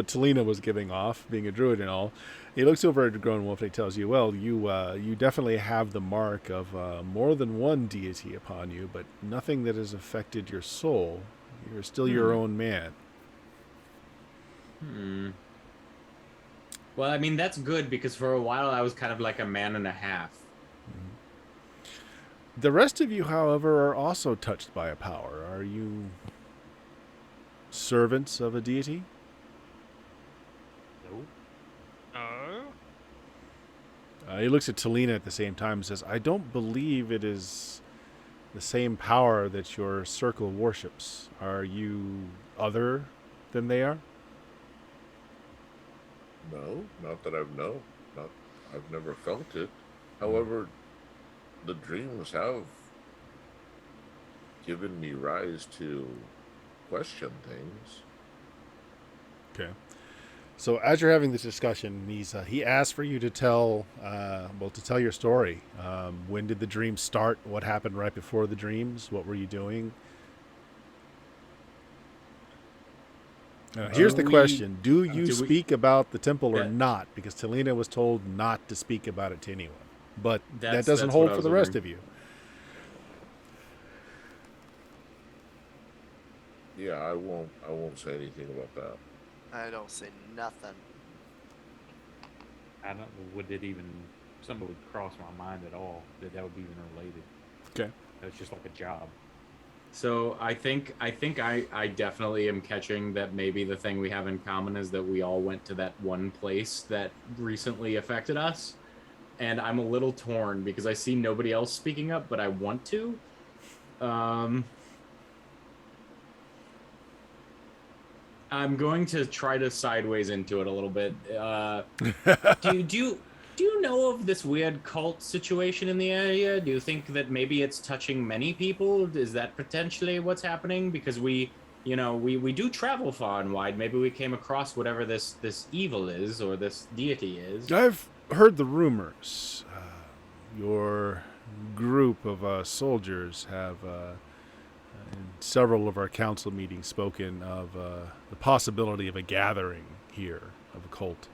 Talina was giving off, being a druid and all. He looks over at Grown Wolf and he tells you, well, you definitely have the mark of more than one deity upon you, but nothing that has affected your soul. You're still your own man. Well, I mean, that's good because for a while I was kind of like a man and a half. The rest of you, however, are also touched by a power. Are you servants of a deity? Nope. Oh. He looks at Talina at the same time and says, I don't believe it is the same power that your circle worships. Are you other than they are? No, not that I've known. I've never felt it. However, the dreams have given me rise to question things. Okay. So as you're having this discussion, he asks for you to tell your story. When did the dreams start? What happened right before the dreams? What were you doing? Here's the question: do you speak about the temple or not? Because Talina was told not to speak about it to anyone, but that doesn't hold for the rest of you. Yeah, I won't say anything about that. I don't say nothing. I don't. Would it even? Something would cross my mind at all that would be even related. Okay. That's just like a job. So I think I definitely am catching that maybe the thing we have in common is that we all went to that one place that recently affected us. And I'm a little torn because I see nobody else speaking up, but I want to. I'm going to try to sideways into it a little bit. Do you know of this weird cult situation in the area? Do you think that maybe it's touching many people? Is that potentially what's happening? Because we do travel far and wide. Maybe we came across whatever this evil is or this deity is. I've heard the rumors. Your group of soldiers have, in several of our council meetings, spoken of the possibility of a gathering here of a cult.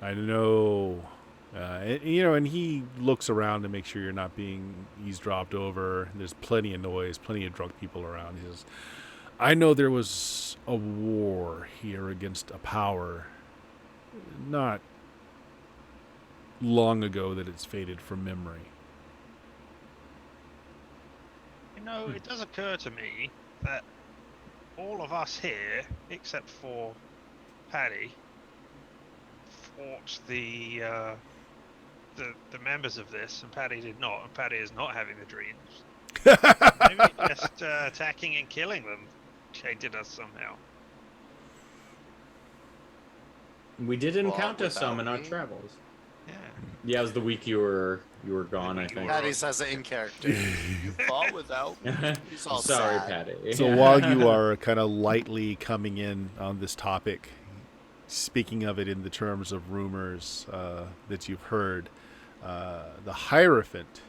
I know, and he looks around to make sure you're not being eavesdropped over. There's plenty of noise, plenty of drunk people around. He says, I know there was a war here against a power not long ago that it's faded from memory. You know, it does occur to me that all of us here, except for Paddy, fought the members of this, and Paddy did not, and Paddy is not having the dreams. Maybe just attacking and killing them chanted us somehow. We did encounter without some in our me? travels. Yeah. Yeah, it was the week you were gone, I week you think. were Patty says it in character. You fought without me. He's all Sorry, sad. Patty. So while you are kind of lightly coming in on this topic, speaking of it in the terms of rumors that you've heard, the Hierophant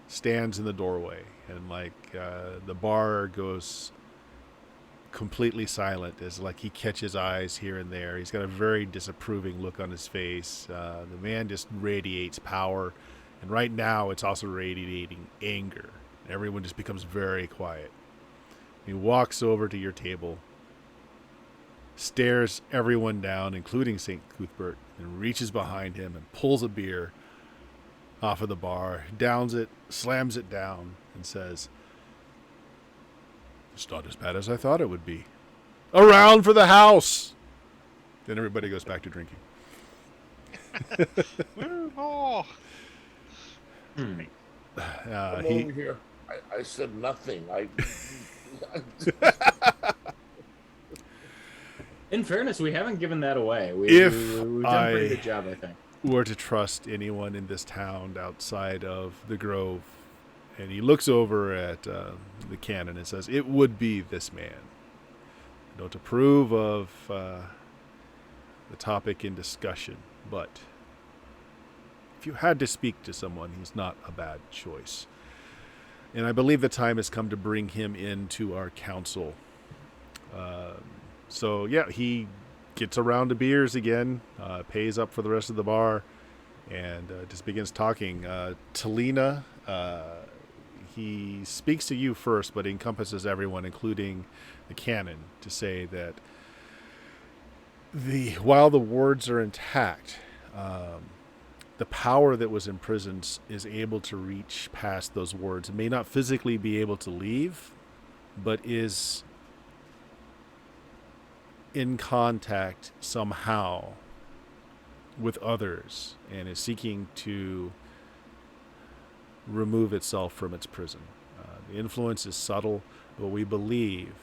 stands in the doorway, and the bar goes completely silent as he catches eyes here and there. He's got a very disapproving look on his face. The man just radiates power, and right now it's also radiating anger. Everyone just becomes very quiet. He walks over to your table, stares everyone down, including St. Cuthbert, and reaches behind him and pulls a beer off of the bar, downs it, slams it down, and says, "It's not as bad as I thought it would be. A round for the house!" Then everybody goes back to drinking. Woo, more. Hmm. Come He over here. I said nothing. I In fairness, we haven't given that away. We've done a pretty good job, I think. were to trust anyone in this town outside of the Grove, and he looks over at the cannon and says, "It would be this man. I don't approve of the topic in discussion, but if you had to speak to someone, he's not a bad choice. And I believe the time has come to bring him into our council." So yeah, he gets around to beers again, pays up for the rest of the bar, and just begins talking. Talina, he speaks to you first, but encompasses everyone, including the canon, to say that while the wards are intact, the power that was imprisoned is able to reach past those wards. It may not physically be able to leave, but is in contact somehow with others and is seeking to remove itself from its prison. The influence is subtle, but we believe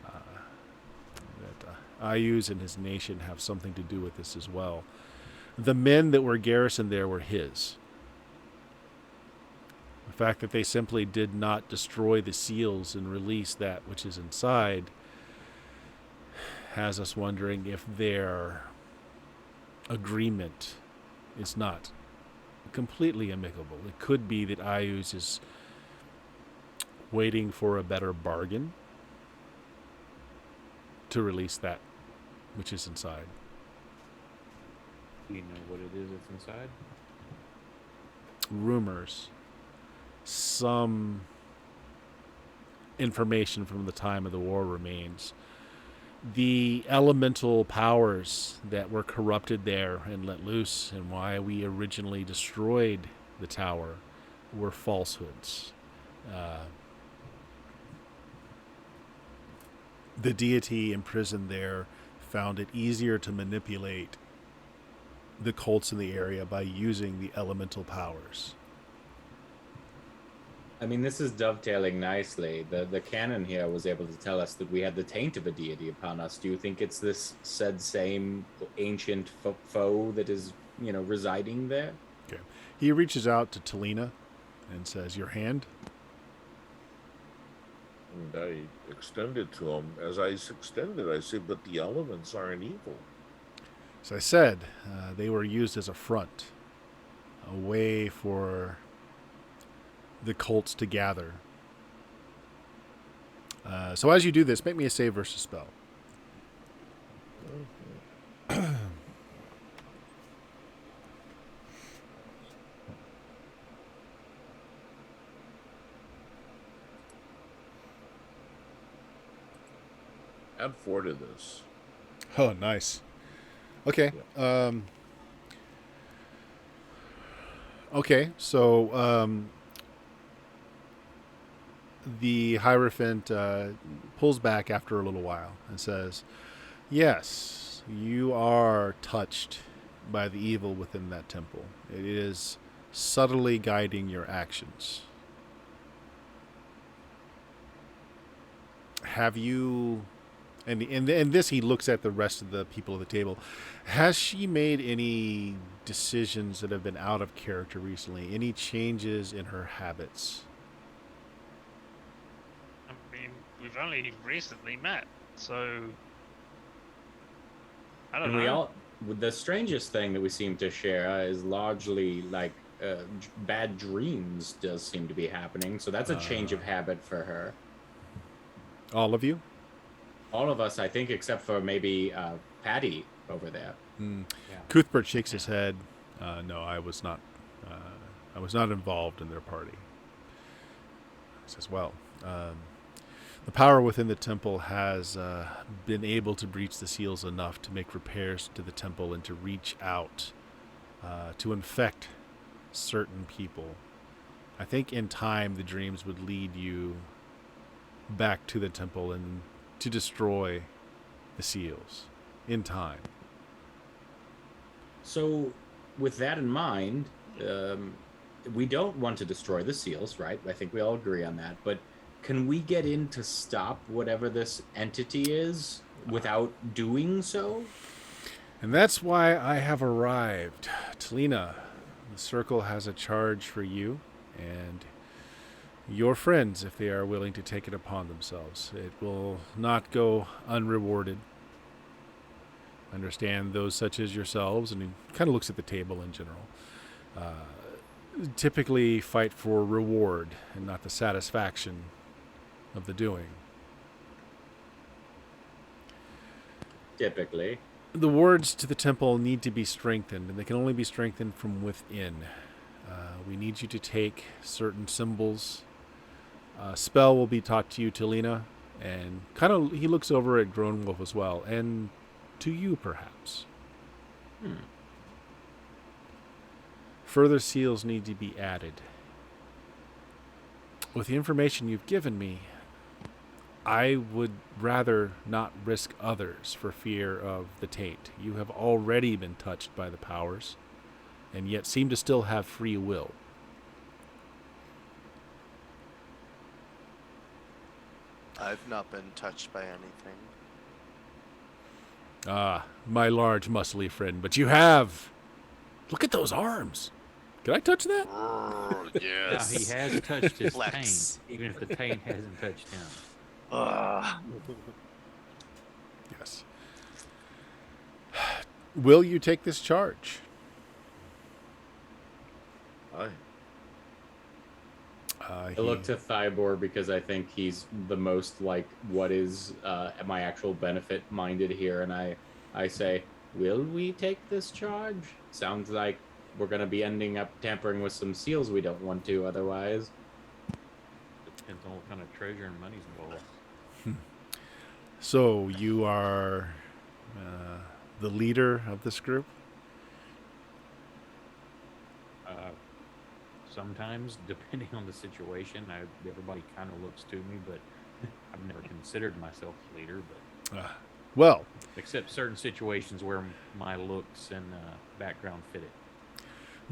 that Ayuz and his nation have something to do with this as well. The men that were garrisoned there were his. The fact that they simply did not destroy the seals and release that which is inside has us wondering if their agreement is not completely amicable. It could be that Ayuz is waiting for a better bargain to release that which is inside. Do you know what it is that's inside? Rumors, some information from the time of the war remains. The elemental powers that were corrupted there and let loose, and why we originally destroyed the tower, were falsehoods. The deity imprisoned there found it easier to manipulate the cults in the area by using the elemental powers. I mean, this is dovetailing nicely. The canon here was able to tell us that we had the taint of a deity upon us. Do you think it's this said same ancient foe that is, residing there? Okay. He reaches out to Talina and says, "Your hand?" and I extended to him. As I extended, I said, "But the elements aren't evil." As I said, they were used as a front, a way for the cults to gather. So as you do this, make me a save versus spell. Add 4 to this. Oh, nice. Okay. Okay, so the Hierophant pulls back after a little while and says, "Yes, you are touched by the evil within that temple. It is subtly guiding your actions. Have you And this he looks at the rest of the people at the table. Has she made any decisions that have been out of character recently? Any changes in her habits? I mean, we've only recently met, so I don't And know. we all, the strangest thing that we seem to share is largely like bad dreams does seem to be happening. So that's a change of habit for her. All of you? All of us, I think, except for maybe Patty over there. Mm. Yeah. Cuthbert shakes his head. No, I was not. I was not involved in their party. He says, "Well, the power within the temple has been able to breach the seals enough to make repairs to the temple and to reach out to infect certain people. I think in time the dreams would lead you back to the temple and to destroy the seals in time." So, with that in mind, we don't want to destroy the seals, right? I think we all agree on that. But can we get in to stop whatever this entity is without doing so? And that's why I have arrived. Talina, the circle has a charge for you and your friends if they are willing to take it upon themselves. It will not go unrewarded. Understand those such as yourselves, and he kind of looks at the table in general, typically fight for reward and not the satisfaction of the doing. Typically. The wards to the temple need to be strengthened, and they can only be strengthened from within. We need you to take certain symbols. Spell will be taught to you, Talina, and kind of he looks over at Groanwolf as well, and to you perhaps. Further seals need to be added. With the information you've given me, I would rather not risk others for fear of the taint. You have already been touched by the powers, and yet seem to still have free will. I've not been touched by anything. Ah, my large, muscly friend, but you have. Look at those arms. Can I touch that? Oh, Now, yes. he has touched his Flex. taint, even if the taint hasn't touched him. Yes. Will you take this charge? Aye. I look to Thybor because I think he's the most like what is my actual benefit minded here, and I say, will we take this charge? Sounds like we're gonna be ending up tampering with some seals we don't want to otherwise. Depends on what kind of treasure and money's involved. So you are the leader of this group? Sometimes, depending on the situation, everybody kind of looks to me, but I've never considered myself a leader. But Well, except certain situations where my looks and background fit it.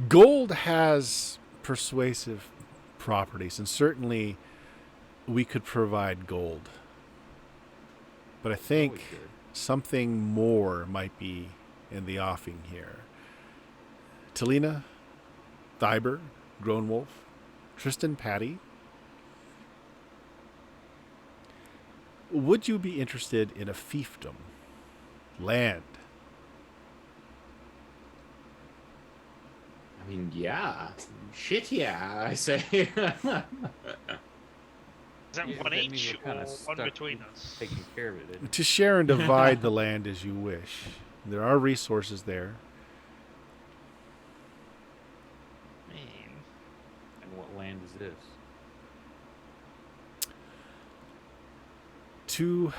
gold has persuasive properties, and certainly we could provide gold. But I think Always good. something more might be in the offing here. Talina, Thybor, Groanwolf, Tristan, Patty, would you be interested in a fiefdom? Land. I mean, yeah, shit, yeah. I say. Is that Yeah, one that means each we're kinda or stuck one between us? Taking care of it. Isn't it? To share and divide the land as you wish. There are resources there. mean, And what land is this? To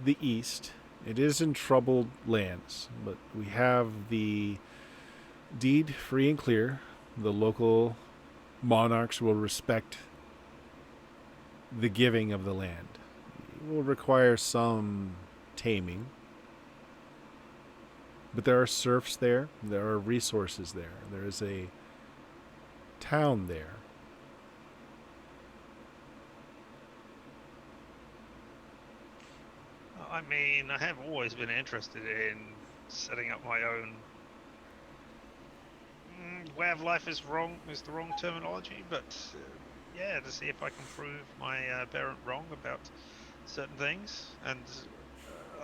the east, it is in troubled lands, but we have the deed free and clear. The local monarchs will respect the giving of the land. It will require some taming, but there are serfs there, there are resources there, there is a town there. I mean, I have always been interested in setting up my own way of life is the wrong terminology, but yeah, to see if I can prove my parent wrong about certain things, and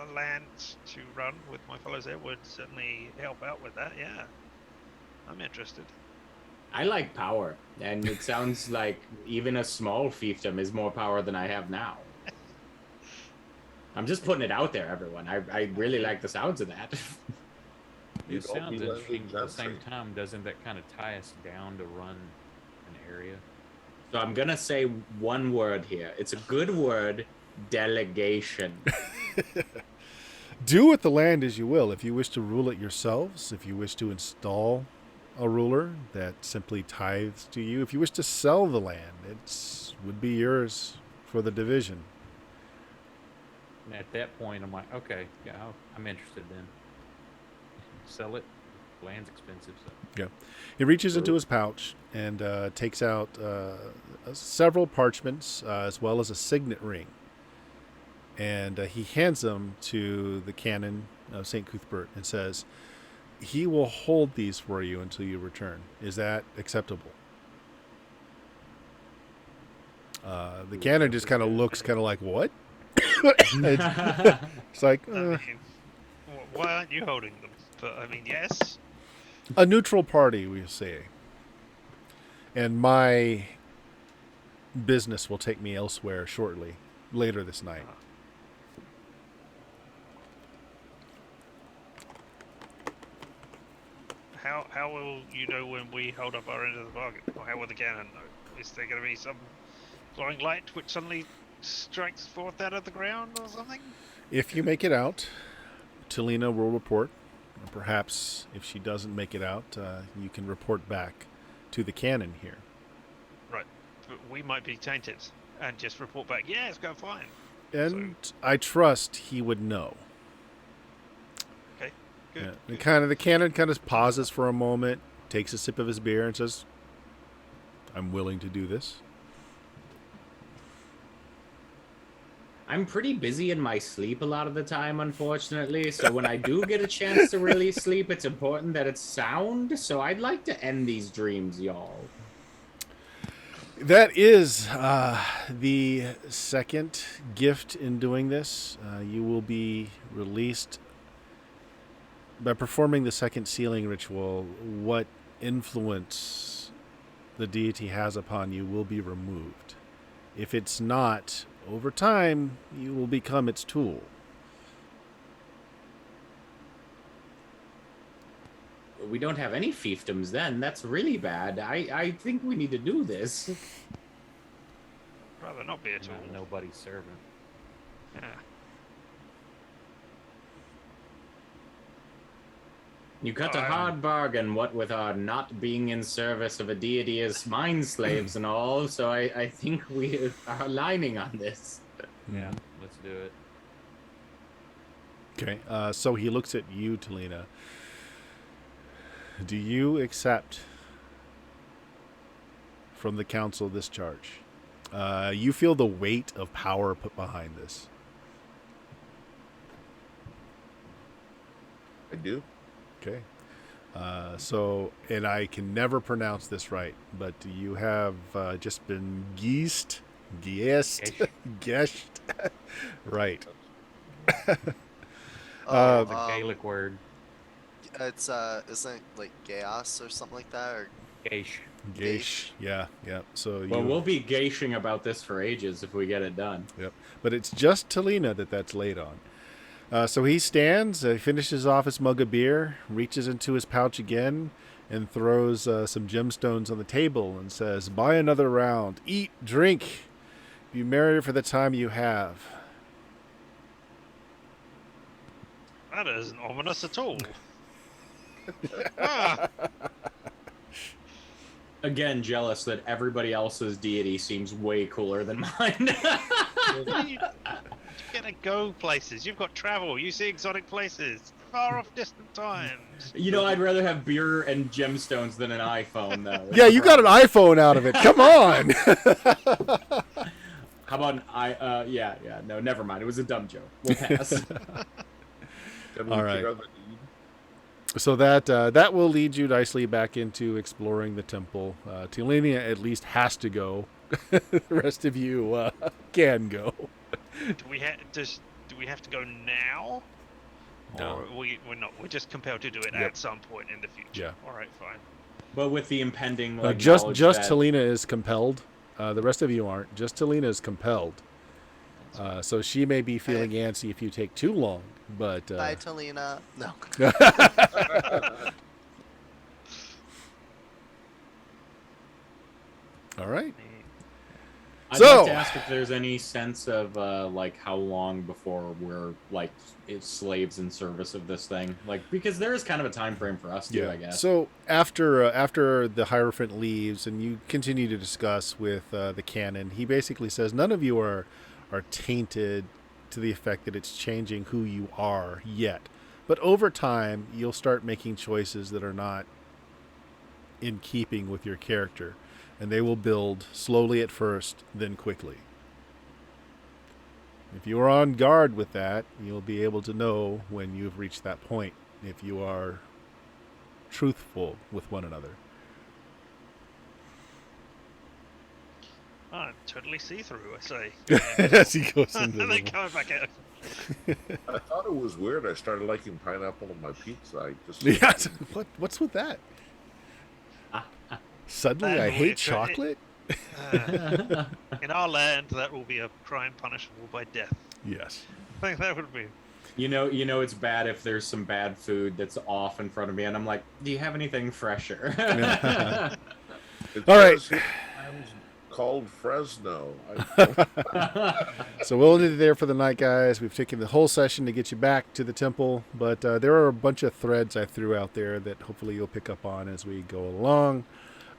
a land to run with my fellows there would certainly help out with that. Yeah, I'm interested. I like power, and it sounds like even a small fiefdom is more power than I have now. I'm just putting it out there, everyone. I really like the sounds of that. You'd It all sounds be interesting. lending At the that same trade. time, doesn't that kind of tie us down to run an area? So I'm gonna say one word here. It's a good word: delegation. Do with the land as you will. If you wish to rule it yourselves, if you wish to install a ruler that simply tithes to you, if you wish to sell the land, it would be yours for the division. And at that point, I'm like, okay, yeah, I'm interested then. Sell it. Land's expensive, so. Yeah. He reaches into his pouch and takes out several parchments as well as a signet ring. And he hands them to the canon of St. Cuthbert and says, he will hold these for you until you return. Is that acceptable? The canon just kind of looks kind of like, what? It's like, I mean, why aren't you holding them? But I mean, yes. a neutral party, we say. And my business will take me elsewhere shortly, later this night. How will you know when we hold up our end of the bargain? Or how will the cannon know? Is there going to be some glowing light which suddenly strikes forth out of the ground or something? If you make it out, Talina will report. Or perhaps if she doesn't make it out, you can report back to the canon here. Right, but we might be tainted and just report back, yeah, it's going fine. And I trust he would know. Okay, good. Yeah. Good. And the canon kind of pauses for a moment, takes a sip of his beer, and says, I'm willing to do this. I'm pretty busy in my sleep a lot of the time, unfortunately. So when I do get a chance to really sleep, it's important that it's sound. So I'd like to end these dreams, y'all. That is the second gift in doing this. You will be released by performing the second sealing ritual. What influence the deity has upon you will be removed. If it's not, over time, you will become its tool. We don't have any fiefdoms then. That's really bad. I think we need to do this. Rather not be at all. I'm nobody's servant. Yeah. You cut a hard bargain, what with our not being in service of a deity as mind slaves and all, so I think we are aligning on this. Yeah, let's do it. Okay, so he looks at you, Talina. Do you accept from the council this charge? You feel the weight of power put behind this. I do. Okay. And I can never pronounce this right, but you have just been geshed, right. It's a Gaelic word. It's isn't it like chaos or something like that, or Gaish. Geish. Yeah. So Well, we'll be gashing about this for ages if we get it done. Yep. But it's just Talina that's laid on. So he stands, finishes off his mug of beer, reaches into his pouch again, and throws some gemstones on the table and says, buy another round. Eat, drink. Be merry for the time you have. That isn't ominous at all. Ah, Again, jealous that everybody else's deity seems way cooler than mine. you gotta go places. You've got travel. You see exotic places. Far off distant times. You know, I'd rather have beer and gemstones than an iPhone, though. Yeah, you got an iPhone out of it. Come on. How about no, never mind. It was a dumb joke. We'll pass. Can we All check right. out the deed? So that will lead you nicely back into exploring the temple. Telenia at least has to go. The rest of you can go. Do we have to go now? No. Or we're not. We're just compelled to do it Yep. at some point in the future. Yeah. All right, fine. But with the impending like just knowledge that... Telena is compelled. The rest of you aren't. Just Telena is compelled. So she may be feeling antsy if you take too long. But Bye, Talina. No. all right. I'd So- like to ask if there's any sense of like how long before we're like slaves in service of this thing, like because there is kind of a time frame for us too, I guess. So after the Hierophant leaves and you continue to discuss with the canon, he basically says none of you are tainted to the effect that it's changing who you are yet. But over time, you'll start making choices that are not in keeping with your character. And they will build slowly at first, then quickly. If you are on guard with that, you'll be able to know when you've reached that point, if you are truthful with one another. I'm totally see-through, I say. As he goes And into then the... coming back out. I thought it was weird. I started liking pineapple on my pizza. I just Yeah, what's with that? Suddenly I hate chocolate? In our land, that will be a crime punishable by death. Yes. I think that would be. You know, it's bad if there's some bad food that's off in front of me, and I'm like, do you have anything fresher? It All right. says here, times called Fresno. So we'll end it there for the night, guys. We've taken the whole session to get you back to the temple, but there are a bunch of threads I threw out there that hopefully you'll pick up on as we go along.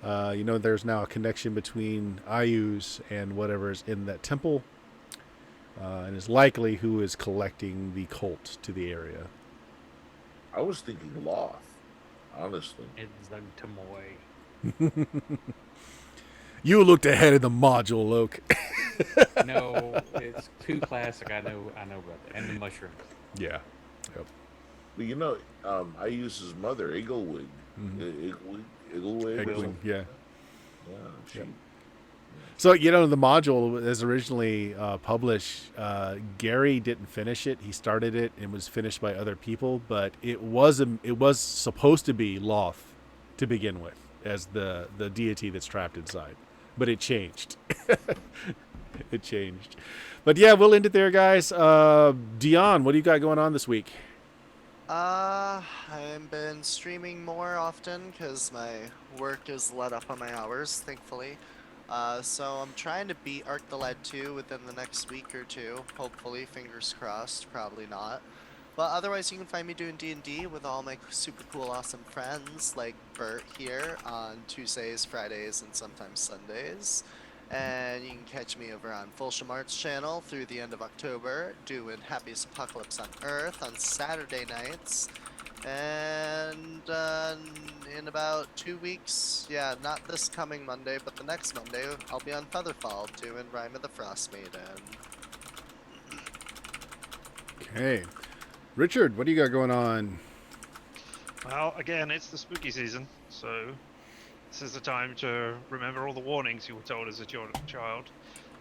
There's now a connection between Ayus and whatever's in that temple, and it's likely who is collecting the cult to the area. I was thinking Loth, honestly. It's the Tamoy. You looked ahead of the module, Loke. No, it's too classic. I know about that. And the mushrooms. Yeah. Yep. Well, I use his mother, Igglewig. Igglewig. or something. Yeah. Yeah, she. Yep. So, the module was originally published. Gary didn't finish it. He started it and was finished by other people, but it was supposed to be Loth to begin with as the deity that's trapped inside. But it changed. It changed. But yeah, we'll end it there, guys. Dion, what do you got going on this week? I've been streaming more often because my work is let up on my hours, thankfully. So I'm trying to beat Arc the Lead 2 within the next week or two. Hopefully, fingers crossed, probably not. But otherwise, you can find me doing D&D with all my super cool, awesome friends like Bert here on Tuesdays, Fridays, and sometimes Sundays. And you can catch me over on Fulsham Arts channel through the end of October, doing Happiest Apocalypse on Earth on Saturday nights. And in about 2 weeks, not this coming Monday, but the next Monday, I'll be on Featherfall doing Rime of the Frost Maiden. Okay. Richard, what do you got going on? Well, again, it's the spooky season, so this is the time to remember all the warnings you were told as a child.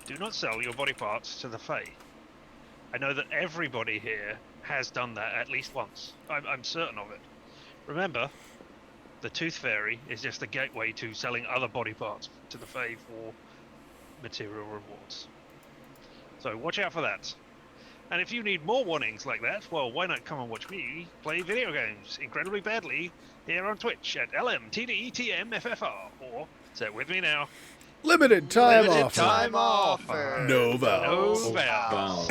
Do not sell your body parts to the Fae. I know that everybody here has done that at least once. I'm certain of it. Remember, the Tooth Fairy is just a gateway to selling other body parts to the Fae for material rewards. So watch out for that. And if you need more warnings like that, well, why not come and watch me play video games incredibly badly here on Twitch at LMTDETMFFR, or say it with me now. Limited time Limited offer. time offer. No vowels. No vowels.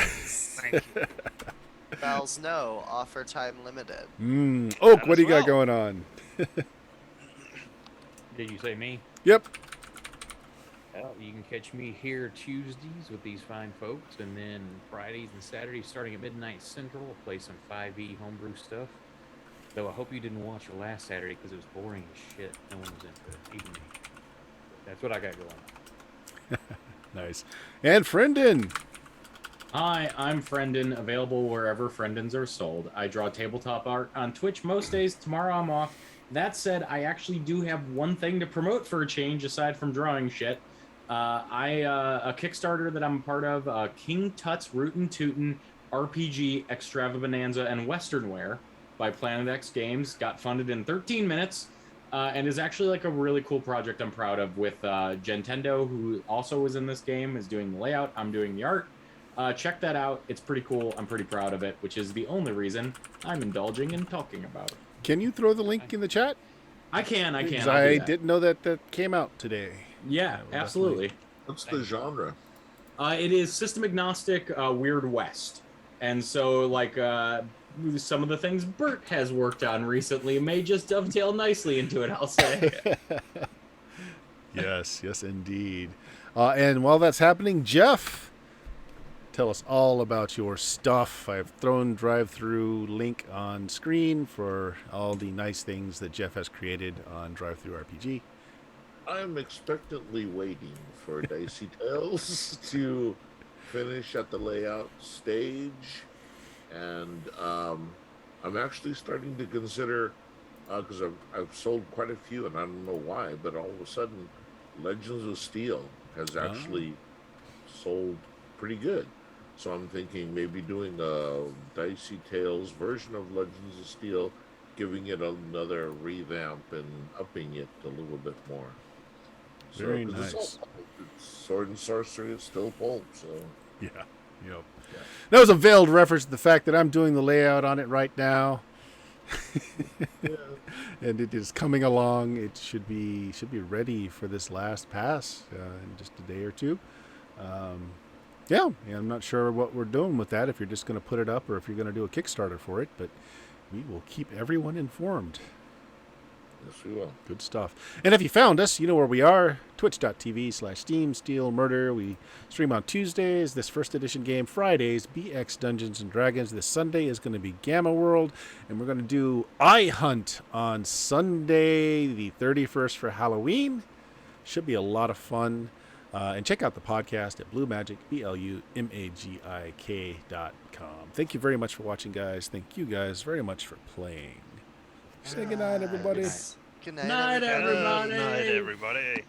Thank you. Vowels no, offer time limited. Oak, That what do you as got well. going on? Did you say me? Yep. Well, you can catch me here Tuesdays with these fine folks, and then Fridays and Saturdays starting at midnight Central. I'll play some 5e homebrew stuff. Though I hope you didn't watch it last Saturday because it was boring as shit. No one was into it, even me. That's what I got going on. Nice. And Friendin. Hi, I'm Friendin, available wherever Friendins are sold. I draw tabletop art on Twitch most days. Tomorrow I'm off. That said, I actually do have one thing to promote for a change aside from drawing shit. A Kickstarter that I'm a part of, King Tut's Rootin' Tootin' RPG Extravaganza and Westernware by Planet X Games, got funded in 13 minutes. And is actually like a really cool project I'm proud of with Gentendo, who also was in this game, is doing the layout. I'm doing the art. Check that out. It's pretty cool. I'm pretty proud of it, which is the only reason I'm indulging in talking about it. Can you throw the link in the chat? I can. Because I'll do I that. didn't know that came out today. Yeah, absolutely. What's the genre? It is system agnostic, Weird West. And so, like, some of the things Bert has worked on recently may just dovetail nicely into it, I'll say. Yes, indeed. And while that's happening, Jeff, tell us all about your stuff. I've thrown drive-through link on screen for all the nice things that Jeff has created on drive-through RPG. I'm expectantly waiting for Dicey Tales to finish at the layout stage, and I'm actually starting to consider, because I've sold quite a few, and I don't know why, but all of a sudden, Legends of Steel has actually sold pretty good. So I'm thinking maybe doing a Dicey Tales version of Legends of Steel, giving it another revamp and upping it a little bit more. Very 'cause nice. It's sword and sorcery is still pulp, so Yeah. Yep. That was a veiled reference to the fact that I'm doing the layout on it right now. yeah. And it is coming along. It should be ready for this last pass in just a day or two. Yeah, I'm not sure what we're doing with that, if you're just going to put it up or if you're going to do a Kickstarter for it, but we will keep everyone informed. Yes, we will. Good stuff. And if you found us, you know where we are. Twitch.tv/Steam Steel Murder. We stream on Tuesdays, this first edition game. Fridays, BX Dungeons and Dragons. This Sunday is going to be Gamma World. And we're going to do Eye Hunt on Sunday, the 31st for Halloween. Should be a lot of fun. And check out the podcast at BlueMagic, BLUMAGIK.com. Thank you very much for watching, guys. Thank you guys very much for playing. Say goodnight, everybody. Good night, Night, everybody. everybody. Good night, everybody.